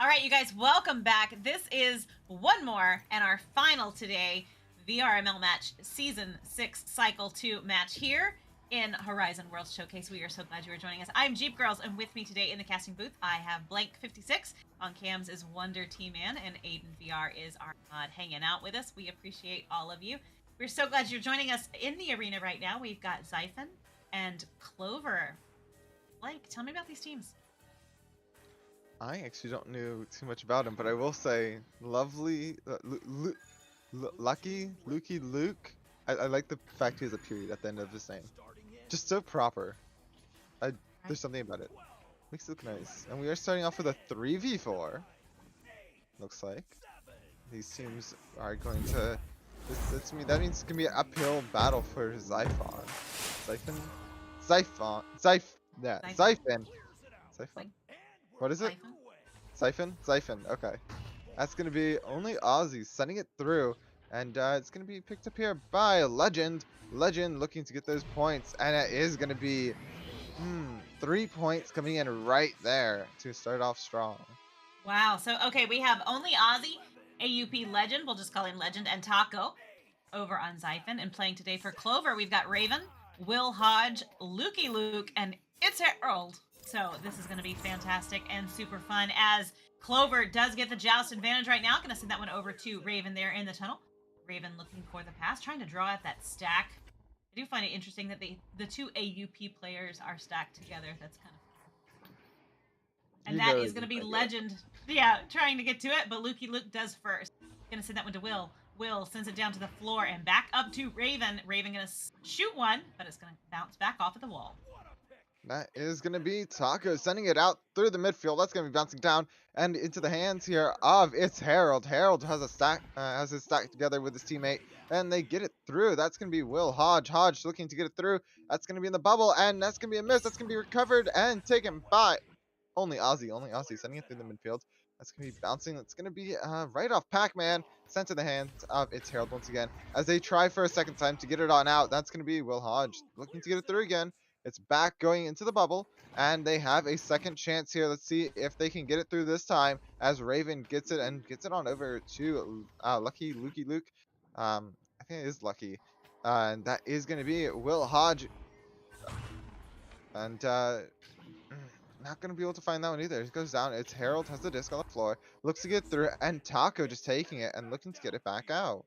All right, you guys, welcome back. This is one more and our final today VRML match, Season 6, Cycle 2 match here in Horizon World Showcase. We are so glad you are joining us. I'm Jeep Girls, and with me today in the casting booth, I have Blank56. On cams is Wonder T-Man, and Aiden VR is our mod hanging out with us. We appreciate all of you. We're so glad you're joining us in the arena right now. We've got Siphon and Clover. Blank, tell me about these teams. I actually don't know too much about him, but I will say, lovely, Lucky, Lukey, Luke. I like the fact he has a period at the end of his name. Just so proper. There's something about it. Makes it look nice. And we are starting off with a 3v4. Looks like. These teams are going to... that means it's going to be an uphill battle for Siphon. Siphon? Siphon. What is it? Siphon. Okay. That's going to be only Ozzy sending it through. And it's going to be picked up here by Legend. Legend looking to get those points. And it is going to be 3 points coming in right there to start off strong. Wow. So, okay, we have only Ozzy, AUP Legend, we'll just call him Legend, and Taco over on Siphon. And playing today for Clover, we've got Raven, Will Hodge, Lukey Luke, and It's Harold. So this is going to be fantastic and super fun as Clover does get the joust advantage right now. Going to send that one over to Raven there in the tunnel. Raven looking for the pass, trying to draw out that stack. I do find it interesting that the two AUP players are stacked together. That's kind of fun. And that is going to be Legend, trying to get to it, but Lukey Luke does first. Going to send that one to Will. Will sends it down to the floor and back up to Raven. Raven going to shoot one, but it's going to bounce back off of the wall. That is going to be Taco sending it out through the midfield. That's going to be bouncing down and into the hands here of It's Harold. Harold has a stack, has his stack together with his teammate, and they get it through. That's going to be Will Hodge. Hodge looking to get it through. That's going to be in the bubble, and that's going to be a miss. That's going to be recovered and taken by only Ozzy. Only Ozzy sending it through the midfield. That's going to be bouncing. That's going to be right off Pac-Man. Sent to the hands of It's Harold once again as they try for a second time to get it on out. That's going to be Will Hodge looking to get it through again. It's back going into the bubble, and they have a second chance here. Let's see if they can get it through this time as Raven gets it and gets it on over to Lucky Luke. I think it is Lucky. And that is going to be Will Hodge. And not going to be able to find that one either. It goes down. It's Harold has the disc on the floor. Looks to get through. And Taco just taking it and looking to get it back out.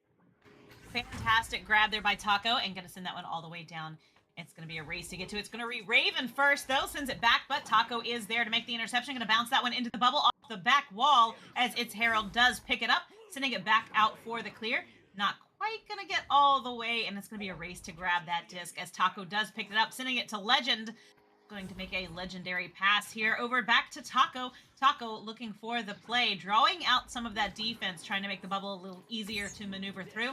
Fantastic grab there by Taco, and going to send that one all the way down. It's going to be a race to get to. It's going to be Raven first, though. Sends it back, but Taco is there to make the interception. Going to bounce that one into the bubble off the back wall as It's Harold does pick it up, sending it back out for the clear. Not quite going to get all the way, and it's going to be a race to grab that disc as Taco does pick it up, sending it to Legend. Going to make a legendary pass here over back to Taco. Taco looking for the play, drawing out some of that defense, trying to make the bubble a little easier to maneuver through.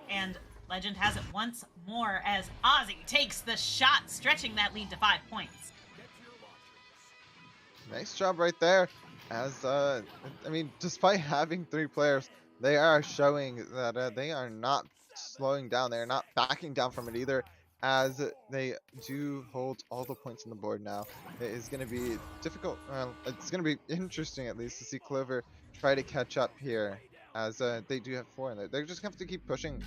And Legend has it once more as Ozzy takes the shot, stretching that lead to 5 points. Nice job right there. As I mean, despite having 3 players, they are showing that they are not slowing down. They are not backing down from it either, as they do hold all the points on the board now. It is going to be difficult. Well, it's going to be interesting at least to see Clover try to catch up here, as they do have 4 in there. They're just going to have to keep pushing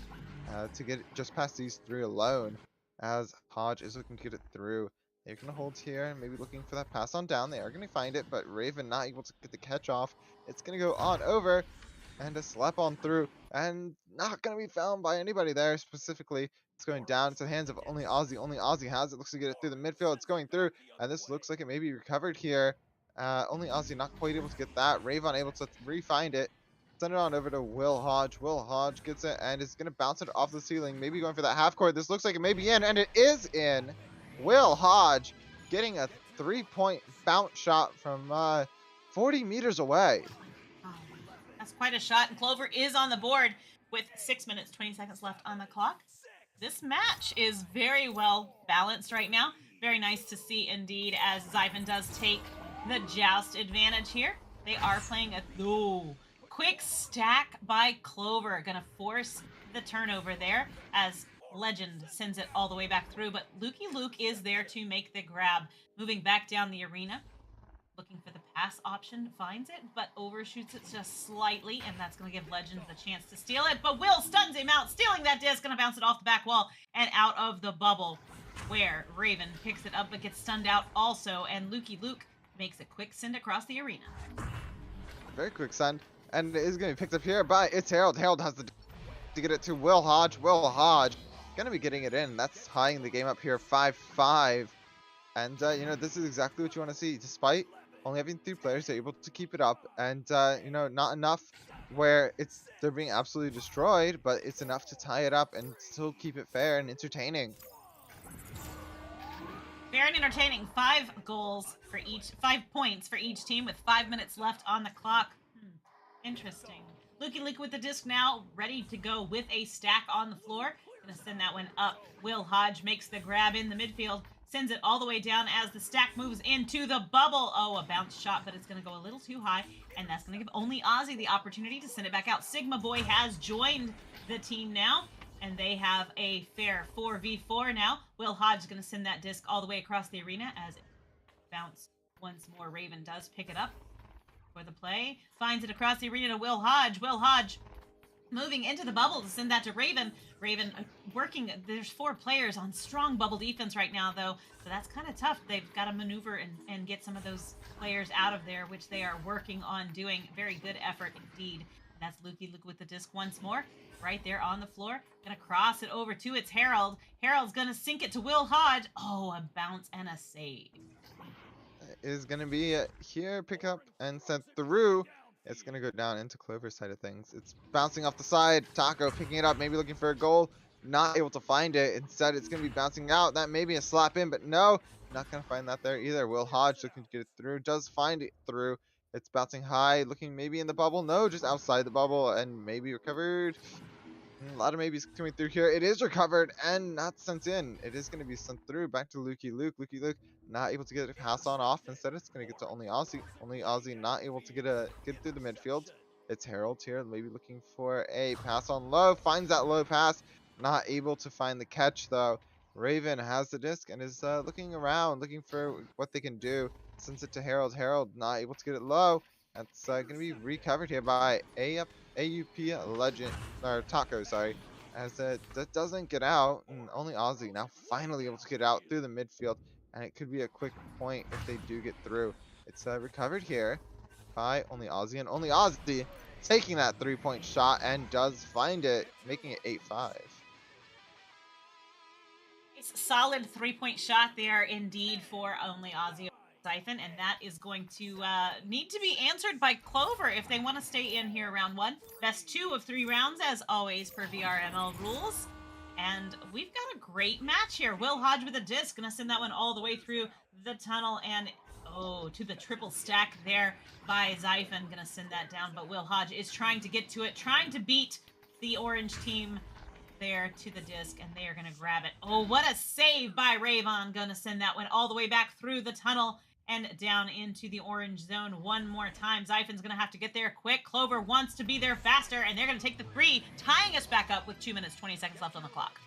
to get it just past these 3 alone, as Hodge is looking to get it through. They're going to hold here, maybe looking for that pass on down. They are going to find it, but Raven not able to get the catch off. It's going to go on over and a slap on through, and not going to be found by anybody there specifically. It's going down into the hands of only Ozzy. Only Ozzy has it. Looks to get it through the midfield. It's going through, and this looks like it may be recovered here. Only Ozzy not quite able to get that. Raven able to re-find it. Send it on over to Will Hodge. Will Hodge gets it and is going to bounce it off the ceiling. Maybe going for that half court. This looks like it may be in, and it is in. Will Hodge getting a 3-point bounce shot from 40 meters away. Oh, that's quite a shot, and Clover is on the board with 6 minutes, 20 seconds left on the clock. This match is very well balanced right now. Very nice to see indeed, as Siphon does take the joust advantage here. They are playing a quick stack by Clover. Gonna force the turnover there as Legend sends it all the way back through, but Luke is there to make the grab. Moving back down the arena, looking for the pass option, finds it, but overshoots it just slightly, and that's going to give Legend the chance to steal it, but Will stuns him out, stealing that disc, going to bounce it off the back wall and out of the bubble, where Raven picks it up but gets stunned out also, and Luke makes a quick send across the arena. Very quick send, and it is going to be picked up here by It's Harold. Harold has to get it to Will Hodge. Will Hodge going to be getting it in. That's tying the game up here 5-5. And, you know, this is exactly what you want to see. Despite only having 3 players, they're able to keep it up. And, you know, not enough where they're being absolutely destroyed, but it's enough to tie it up and still keep it fair and entertaining. Fair and entertaining. 5 points for each team with 5 minutes left on the clock. Interesting. Luke with the disc now, ready to go with a stack on the floor. Gonna send that one up. Will Hodge makes the grab in the midfield, sends it all the way down as the stack moves into the bubble. Oh, a bounce shot, but it's gonna go a little too high, and that's gonna give only Ozzy the opportunity to send it back out. Sigma Boy has joined the team now, and they have a fair 4v4 now. Will Hodge is gonna send that disc all the way across the arena as it bounce once more. Raven does pick it up for the play, finds it across the arena to Will Hodge. Will Hodge moving into the bubble to send that to Raven. Raven working, there's 4 players on strong bubble defense right now, though, so that's kind of tough. They've got to maneuver and get some of those players out of there, which they are working on doing. Very good effort indeed. That's Luke with the disc once more, right there on the floor. Gonna cross it over to It's Harold. Harold's gonna sink it to Will Hodge. Oh, a bounce and a save. Is going to be here, pick up and sent through. It's going to go down into Clover's side of things. It's bouncing off the side. Taco picking it up, maybe looking for a goal. Not able to find it. Instead, it's going to be bouncing out. That may be a slap in, but no, not going to find that there either. Will Hodge looking to get it through. Does find it through. It's bouncing high, looking maybe in the bubble. No, just outside the bubble and maybe recovered. A lot of maybes coming through here. It is recovered and not sent in. It is going to be sent through back to Luke. Luke not able to get a pass on off. Instead, it's going to get to only Ozzy. Only Ozzy not able to get through the midfield. It's Harold here, maybe looking for a pass on low. Finds that low pass. Not able to find the catch though. Raven has the disc and is looking around, looking for what they can do. Sends it to Harold. Harold not able to get it low. That's going to be recovered here by AUP Legend, or Taco, sorry. As that doesn't get out, and only Ozzy now finally able to get out through the midfield. And it could be a quick point if they do get through. It's recovered here by only Ozzy, and only Ozzy taking that 3-point shot and does find it, making it 8-5. It's a solid 3-point shot there indeed for only Ozzy Siphon, and that is going to need to be answered by Clover if they want to stay in here round 1. Best 2 of 3 rounds as always per VRML rules. And we've got a great match here. Will Hodge with a disc, gonna send that one all the way through the tunnel and to the triple stack there by Siphon, gonna send that down, but Will Hodge is trying to get to it, trying to beat the orange team there to the disc, and they are gonna grab it. Oh, what a save by Ravon, gonna send that one all the way back through the tunnel and down into the orange zone one more time. Siphon's gonna have to get there quick. Clover wants to be there faster, and they're gonna take the 3, tying us back up with 2 minutes, 20 seconds left on the clock.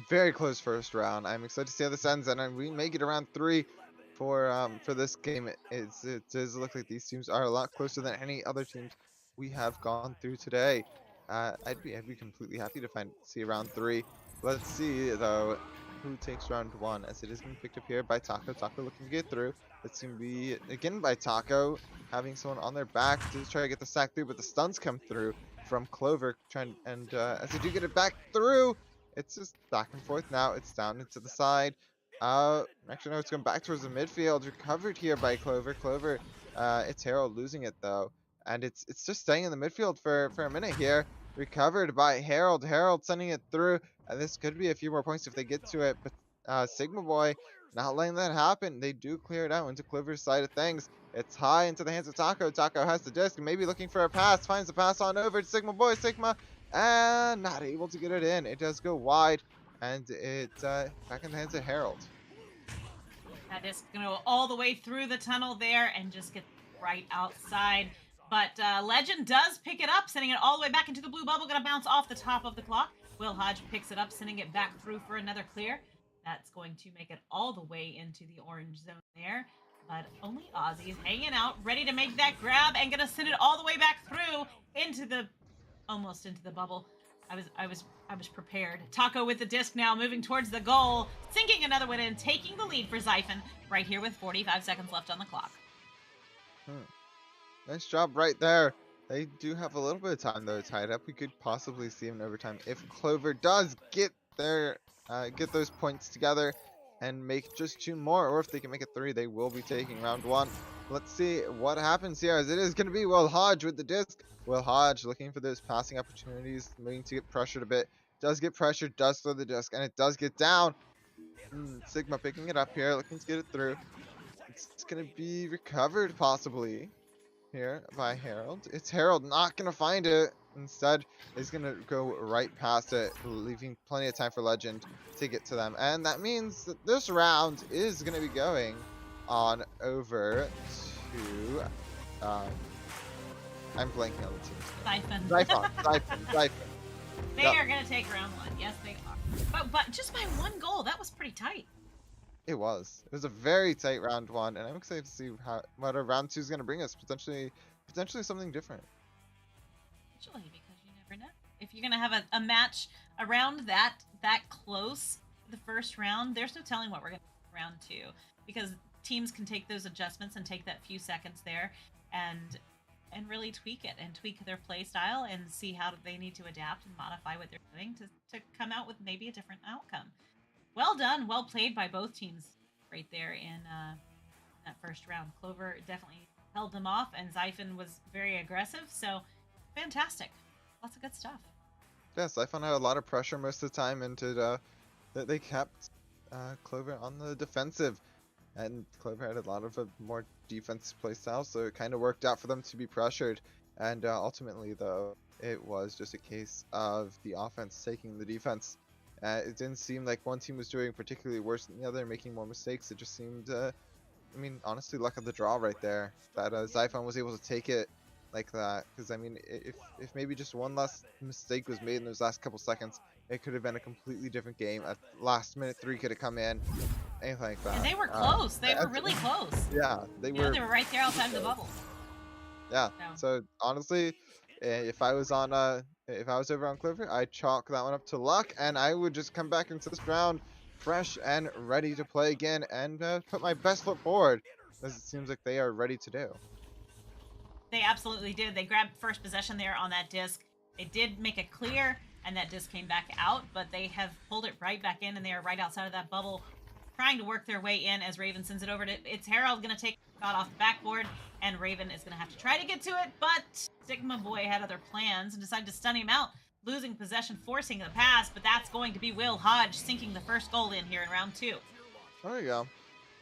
Very close first round. I'm excited to see how this ends, and we may get around 3 for this game. It does look like these teams are a lot closer than any other teams we have gone through today. I'd be completely happy to see round 3. Let's see though who takes round 1, as it is being picked up here by Taco. Taco looking to get through. It's going to be again by Taco, having someone on their back to try to get the sack through, but the stuns come through from Clover, and as they do get it back through, it's just back and forth now. It's down into the side. Actually, no, it's going back towards the midfield. Recovered here by Clover. Clover, it's Harold losing it though, and it's just staying in the midfield for a minute here. Recovered by Harold. Harold sending it through, and this could be a few more points if they get to it, but Sigma Boy not letting that happen. They do clear it out into Clover's side of things. It's high into the hands of Taco. Taco has the disc, maybe looking for a pass. Finds the pass on over to Sigma Boy. Sigma, and not able to get it in. It does go wide, and it's back in the hands of Harold. That disc gonna go all the way through the tunnel there and just get right outside. But Legend does pick it up, sending it all the way back into the blue bubble. Gonna bounce off the top of the clock. Will Hodge picks it up, sending it back through for another clear. That's going to make it all the way into the orange zone there. But only Ozzy is hanging out, ready to make that grab, and gonna send it all the way back through into the, almost into the bubble. I was prepared. Taco with the disc now, moving towards the goal, sinking another one in, taking the lead for Siphon right here with 45 seconds left on the clock. Nice job right there. They do have a little bit of time though tied up. We could possibly see him in overtime if Clover does get those points together and make just 2 more, or if they can make it 3, they will be taking round 1. Let's see what happens here, as it is going to be Will Hodge with the disc. Will Hodge looking for those passing opportunities, needing to get pressured a bit. Does get pressured, does throw the disc, and it does get down. Sigma picking it up here, looking to get it through. It's going to be recovered possibly here by Harold. It's Harold not going to find it. Instead, is going to go right past it, leaving plenty of time for Legend to get to them. And that means that this round is going to be going on over to... I'm blanking on the team. Siphon. They are going to take round 1. Yes, they are. But just by 1 goal, that was pretty tight. It was a very tight round 1, and I'm excited to see what a round 2 is going to bring us. Potentially something different. Because you never know. If you're going to have a match around that close the first round, there's no telling what we're going to do round 2, because teams can take those adjustments and take that few seconds there and really tweak it and tweak their play style and see how they need to adapt and modify what they're doing to come out with maybe a different outcome. Well done, well played by both teams right there in that first round. Clover definitely held them off, and Siphon was very aggressive, so fantastic. Lots of good stuff. Yeah, Siphon had a lot of pressure most of the time, and they kept Clover on the defensive, and Clover had a lot of a more defensive play style, so it kind of worked out for them to be pressured. And ultimately, though, it was just a case of the offense taking the defense. It didn't seem like one team was doing particularly worse than the other, making more mistakes. It just seemed, honestly, luck of the draw right there. That Siphon was able to take it like that. Because I mean, if maybe just one less mistake was made in those last couple seconds, it could have been a completely different game. At last minute 3 could have come in, anything like that. And they were close. They were and- really close. Yeah, they You know, were. they were right there outside the bubble. Yeah. So- So honestly, if I was on if I was over on Clover, I'd chalk that one up to luck, and I would just come back into this round fresh and ready to play again, and put my best foot forward, as it seems like they are ready to do. They absolutely did. They grabbed first possession there on that disc. They did make it clear, and that disc came back out, but they have pulled it right back in, and they are right outside of that bubble, trying to work their way in as Raven sends it over to... It's Harold going to take a shot off the backboard, and Raven is going to have to try to get to it, but Sigma Boy had other plans and decided to stun him out, losing possession, forcing the pass, but that's going to be Will Hodge sinking the first goal in here in round 2. There we go.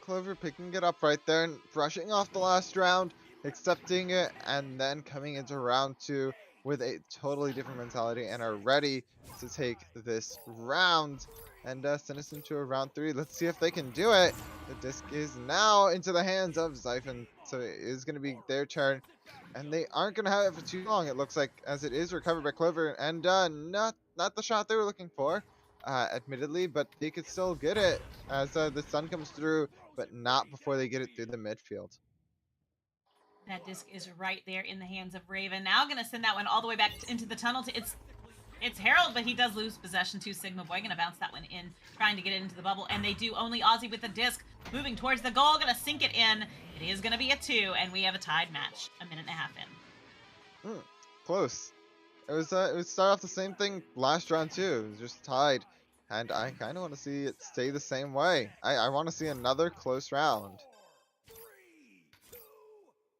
Clover picking it up right there and brushing off the last round, accepting it, and then coming into round 2 with a totally different mentality and are ready to take this round and send us into a round 3. Let's see if they can do it. The disc is now into the hands of Siphon, so it is going to be their turn, and they aren't going to have it for too long, it looks like, as it is recovered by Clover, and not the shot they were looking for, admittedly, but they could still get it as the sun comes through, but not before they get it through the midfield. That disc is right there in the hands of Raven. Now going to send that one all the way back into the tunnel. It's Harold, but he does lose possession to Sigma Boy. Going to bounce that one in, trying to get it into the bubble. And they do. Only Aussie with the disc, moving towards the goal. Going to sink it in. It is going to be a 2, and we have a tied match. A minute and a half in. Close. It was start off the same thing last round too. It was just tied, and I kind of want to see it stay the same way. I want to see another close round.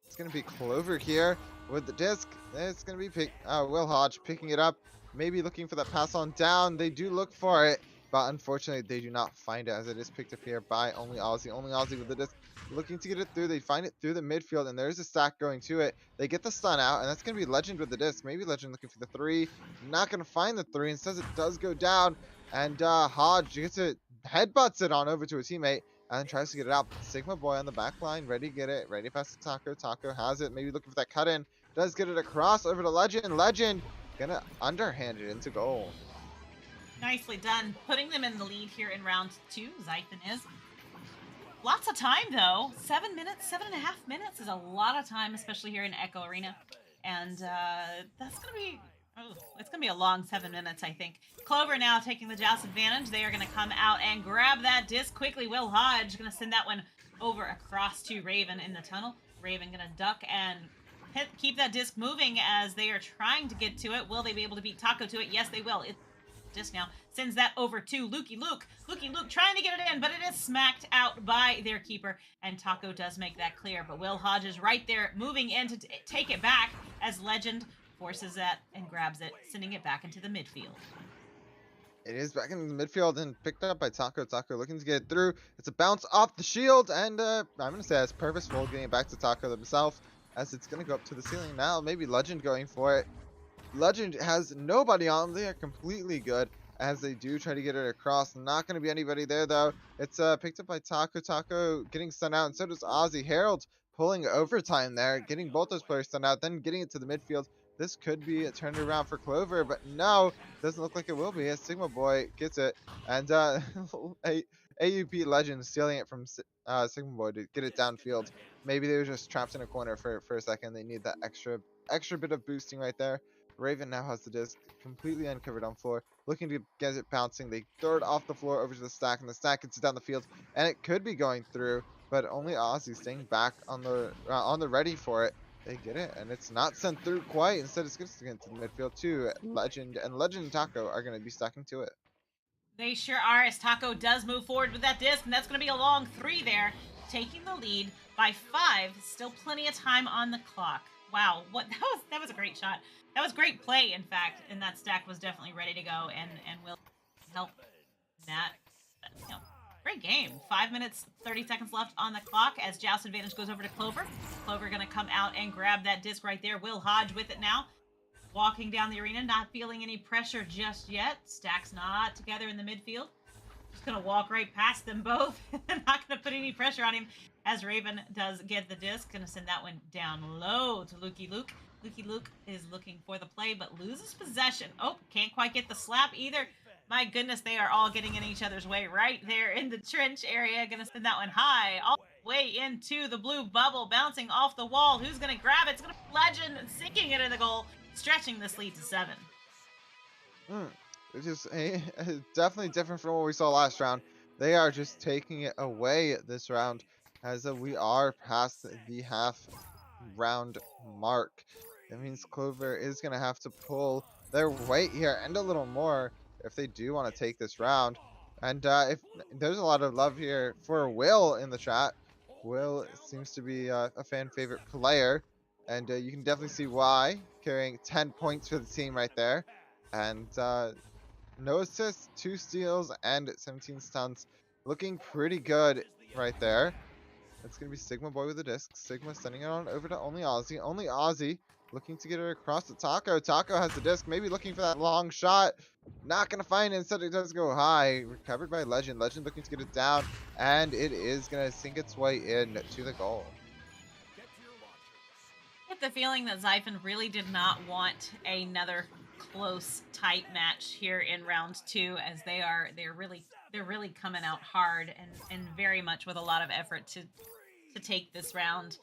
It's gonna be Clover here with the disc. It's gonna be Will Hodge picking it up, maybe looking for that pass on down. They do look for it, but unfortunately they do not find it, as it is picked up here by only Aussie. Only Aussie with the disc, looking to get it through. They find it through the midfield, and there's a stack going to it. They get the stun out, and that's going to be Legend with the disc. Maybe Legend looking for the 3. Not going to find the 3. Instead, it does go down, and Hodge gets it, headbutts it on over to a teammate, and tries to get it out. Sigma Boy on the back line, ready to get it, ready to pass to Taco. Taco has it, maybe looking for that cut in. Does get it across over to Legend. Legend gonna underhand it into goal. Nicely done. Putting them in the lead here in round 2. Siphon is. Lots of time, though. 7 minutes, 7.5 minutes is a lot of time, especially here in Echo Arena. And that's going to be... Oh, it's going to be a long 7 minutes, I think. Clover now taking the joust advantage. They are going to come out and grab that disc quickly. Will Hodge going to send that one over across to Raven in the tunnel. Raven going to duck and keep that disc moving as they are trying to get to it. Will they be able to beat Taco to it? Yes, they will. Disc now sends that over to Lukey Luke. Lukey Luke trying to get it in, but it is smacked out by their keeper, and Taco does make that clear. But Will Hodge is right there, moving in to take it back as Legend forces that and grabs it, sending it back into the midfield. It is back in the midfield and picked up by Taco. Taco looking to get it through. It's a bounce off the shield, and I'm going to say that's purposeful, getting it back to Taco himself, as it's going to go up to the ceiling now. Maybe Legend going for it. Legend has nobody on them. They are completely good as they do try to get it across. Not going to be anybody there, though. It's picked up by Taco. Taco getting stunned out, and so does Aussie. Harold pulling overtime there, getting both those players stunned out, then getting it to the midfield. This could be a turnaround for Clover, but no, doesn't look like it will be, as Sigma Boy gets it, and AUP Legend stealing it from Sigma Boy to get it downfield. Maybe they were just trapped in a corner for a second. They need that extra bit of boosting right there. Raven now has the disc completely uncovered on floor, looking to get it bouncing. They throw it off the floor over to the stack, and the stack gets it down the field, and it could be going through, but only Aussie staying back on the ready for it. They get it, and it's not sent through quite. Instead, it's going to get to the midfield too. Legend and Taco are going to be stacking to it. They sure are, as Taco does move forward with that disc, and that's going to be a long 3 there, taking the lead by 5. Still plenty of time on the clock. Wow, that was a great shot. That was great play, in fact, and that stack was definitely ready to go, and will help that. You know, great game. 5 minutes, 30 seconds left on the clock as joust advantage goes over to Clover. Clover going to come out and grab that disc right there. Will Hodge with it now. Walking down the arena, not feeling any pressure just yet. Stacks not together in the midfield. Just going to walk right past them both. Not going to put any pressure on him as Raven does get the disc. Going to send that one down low to Lukey Luke. Lucky Luke is looking for the play, but loses possession. Oh, can't quite get the slap either. My goodness, they are all getting in each other's way right there in the trench area. Gonna send that one high, all the way into the blue bubble, bouncing off the wall. Who's gonna grab it? It's gonna be Legend, sinking it in the goal, stretching this lead to 7. It's just definitely different from what we saw last round. They are just taking it away this round, as we are past the half round mark. That means Clover is going to have to pull their weight here and a little more if they do want to take this round. And if there's a lot of love here for Will in the chat. Will seems to be a fan favorite player, and you can definitely see why, carrying 10 points for the team right there. And no assists, 2 steals, and 17 stunts. Looking pretty good right there. It's going to be Sigma Boy with the disc. Sigma sending it on over to Only Ozzy. Only Ozzy looking to get it across to Taco. Taco has the disc, maybe looking for that long shot. Not going to find it. Instead, it does go high. Recovered by Legend. Legend looking to get it down, and it is going to sink its way in to the goal. I get the feeling that Siphon really did not want another close, tight match here in round 2, as they're really coming out hard and very much with a lot of effort to take this round.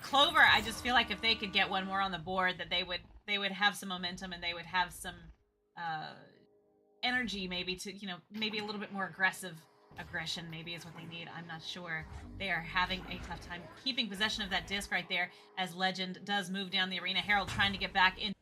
Clover, I just feel like if they could get one more on the board, that they would have some momentum and they would have some energy, maybe to, maybe a little bit more aggression maybe is what they need. I'm not sure. They are having a tough time keeping possession of that disc right there, as Legend does move down the arena. Harold trying to get back in,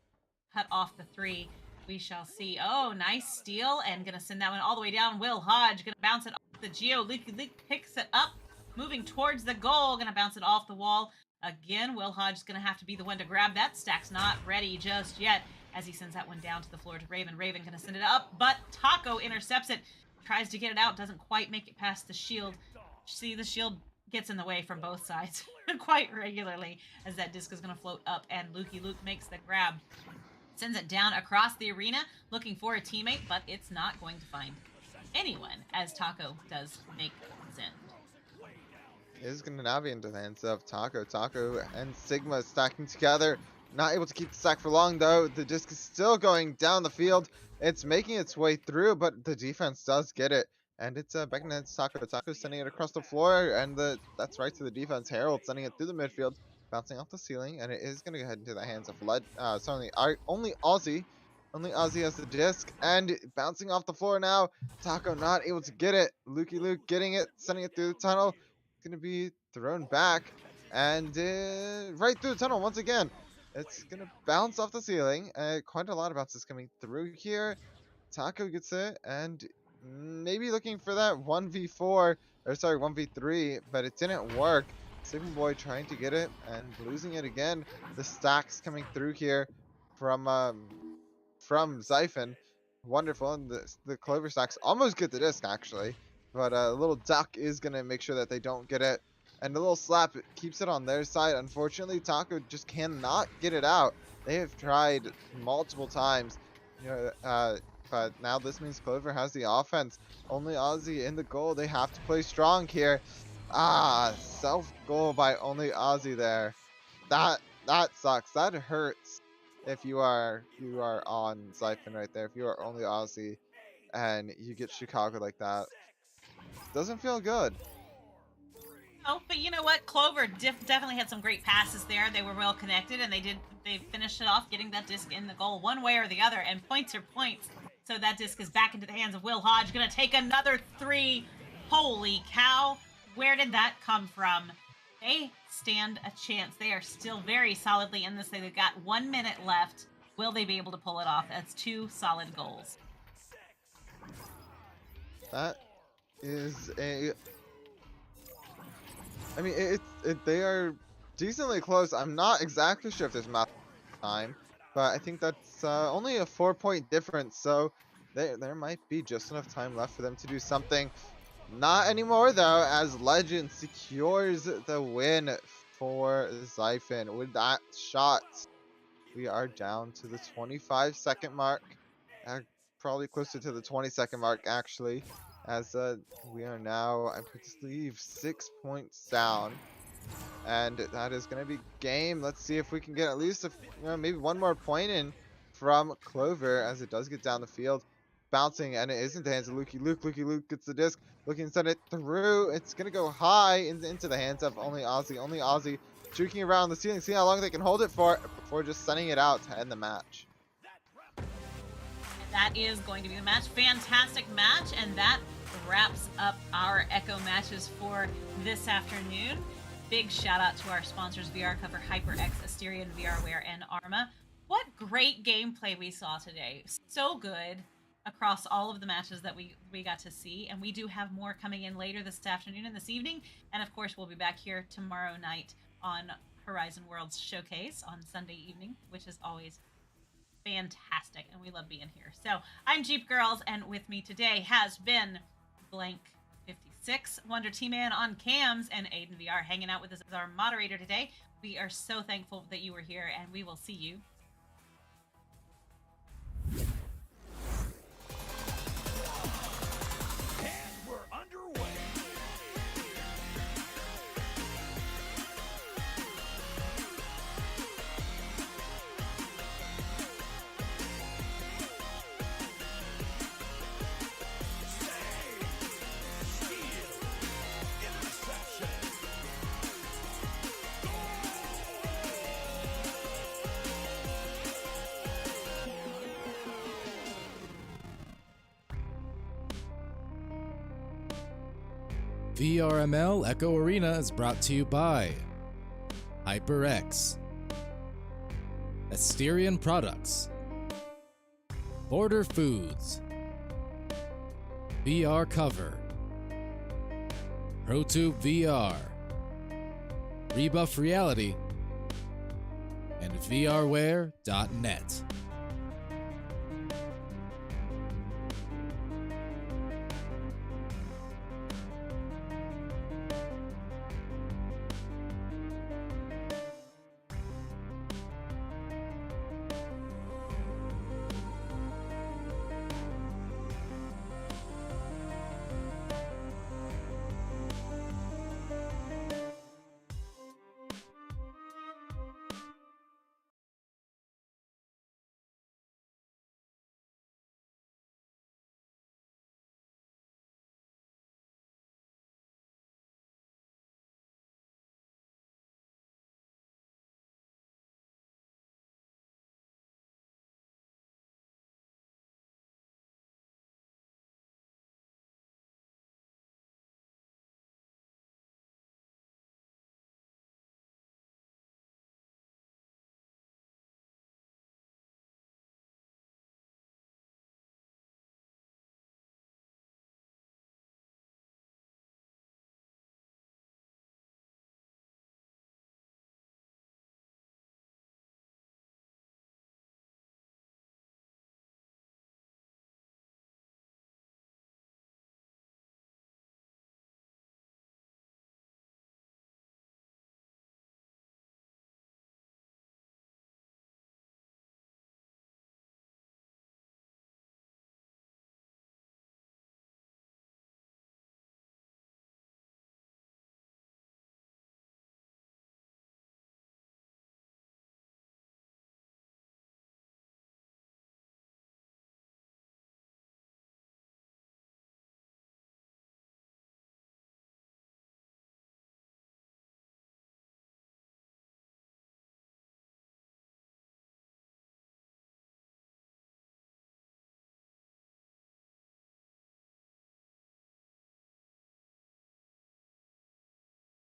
cut off the 3. We shall see. Oh, nice steal, and gonna send that one all the way down. Will Hodge gonna bounce it off the Geo. Luke picks it up, moving towards the goal. Gonna bounce it off the wall again. Will Hodge is gonna have to be the one to grab that. Stack's not ready just yet, as he sends that one down to the floor to Raven. Raven gonna send it up, but Taco intercepts it. Tries to get it out, doesn't quite make it past the shield. See, the shield gets in the way from both sides quite regularly, as that disc is gonna float up, and Luke makes the grab. Sends it down across the arena, looking for a teammate, but it's not going to find anyone, as Taco does make the send. It is going to now be into the hands of Taco. Taco and Sigma stacking together. Not able to keep the stack for long, though. The disc is still going down the field. It's making its way through, but the defense does get it. And it's back in the hands of Taco. Taco sending it across the floor, and that's right to the defense. Harold sending it through the midfield, bouncing off the ceiling, and it is going to head into the hands of Only Ozzy. Only Ozzy has the disc, and bouncing off the floor now. Taco not able to get it. Luke getting it, sending it through the tunnel. It's going to be thrown back, and right through the tunnel once again. It's going to bounce off the ceiling. Quite a lot of bounces coming through here. Taco gets it, and maybe looking for that 1v3, but it didn't work. Sigma Boy trying to get it and losing it again. The stacks coming through here from Siphon. Wonderful, and the Clover stacks almost get the disc actually, but a little duck is gonna make sure that they don't get it, and the little slap keeps it on their side. Unfortunately, Taco just cannot get it out. They have tried multiple times, but now this means Clover has the offense. Only Ozzy in the goal. They have to play strong here. Self goal by Only Ozzy there. That sucks. That hurts if you are on Siphon right there. If you are Only Ozzy and you get Chicago like that, doesn't feel good. Oh, but you know what? Clover definitely had some great passes there. They were well connected, and they finished it off, getting that disc in the goal one way or the other, and points are points. So that disc is back into the hands of Will Hodge. Gonna take another 3. Holy cow. Where did that come from? They stand a chance. They are still very solidly in this thing. They've got 1 minute left. Will they be able to pull it off? That's 2 solid goals. That is I mean, they are decently close. I'm not exactly sure if there's math time, but I think that's only a 4-point difference, so there might be just enough time left for them to do something. Not anymore, though, as Legend secures the win for Siphon. With that shot, we are down to the 25-second mark. Probably closer to the 20-second mark, actually, as we are now, I believe, 6 points down. And that is going to be game. Let's see if we can get at least maybe one more point in from Clover as it does get down the field. Bouncing, and it is in the hands of Lukey Luke. Lukey Luke gets the disc, looking to send it through. It's going to go high into the hands of only Ozzy. Only Ozzy juking around the ceiling, seeing how long they can hold it for before just sending it out to end the match. That is going to be the match. Fantastic match, and that wraps up our Echo matches for this afternoon. Big shout out to our sponsors, VR Cover, HyperX, Asterion, VRware, and Arma. What great gameplay we saw today. So good across all of the matches that we got to see, and we do have more coming in later this afternoon and this evening, and of course we'll be back here tomorrow night on Horizon Worlds Showcase on Sunday evening, which is always fantastic, and we love being here. So I'm Jeep Girls, and with me today has been Blank 56, Wonder T-Man on cams, and Aiden VR hanging out with us as our moderator today. We are so thankful that you were here, and we will see you VRML Echo Arena is brought to you by HyperX, Asterion Products, Border Foods, VR Cover, ProTube VR, Rebuff Reality, and VRware.net.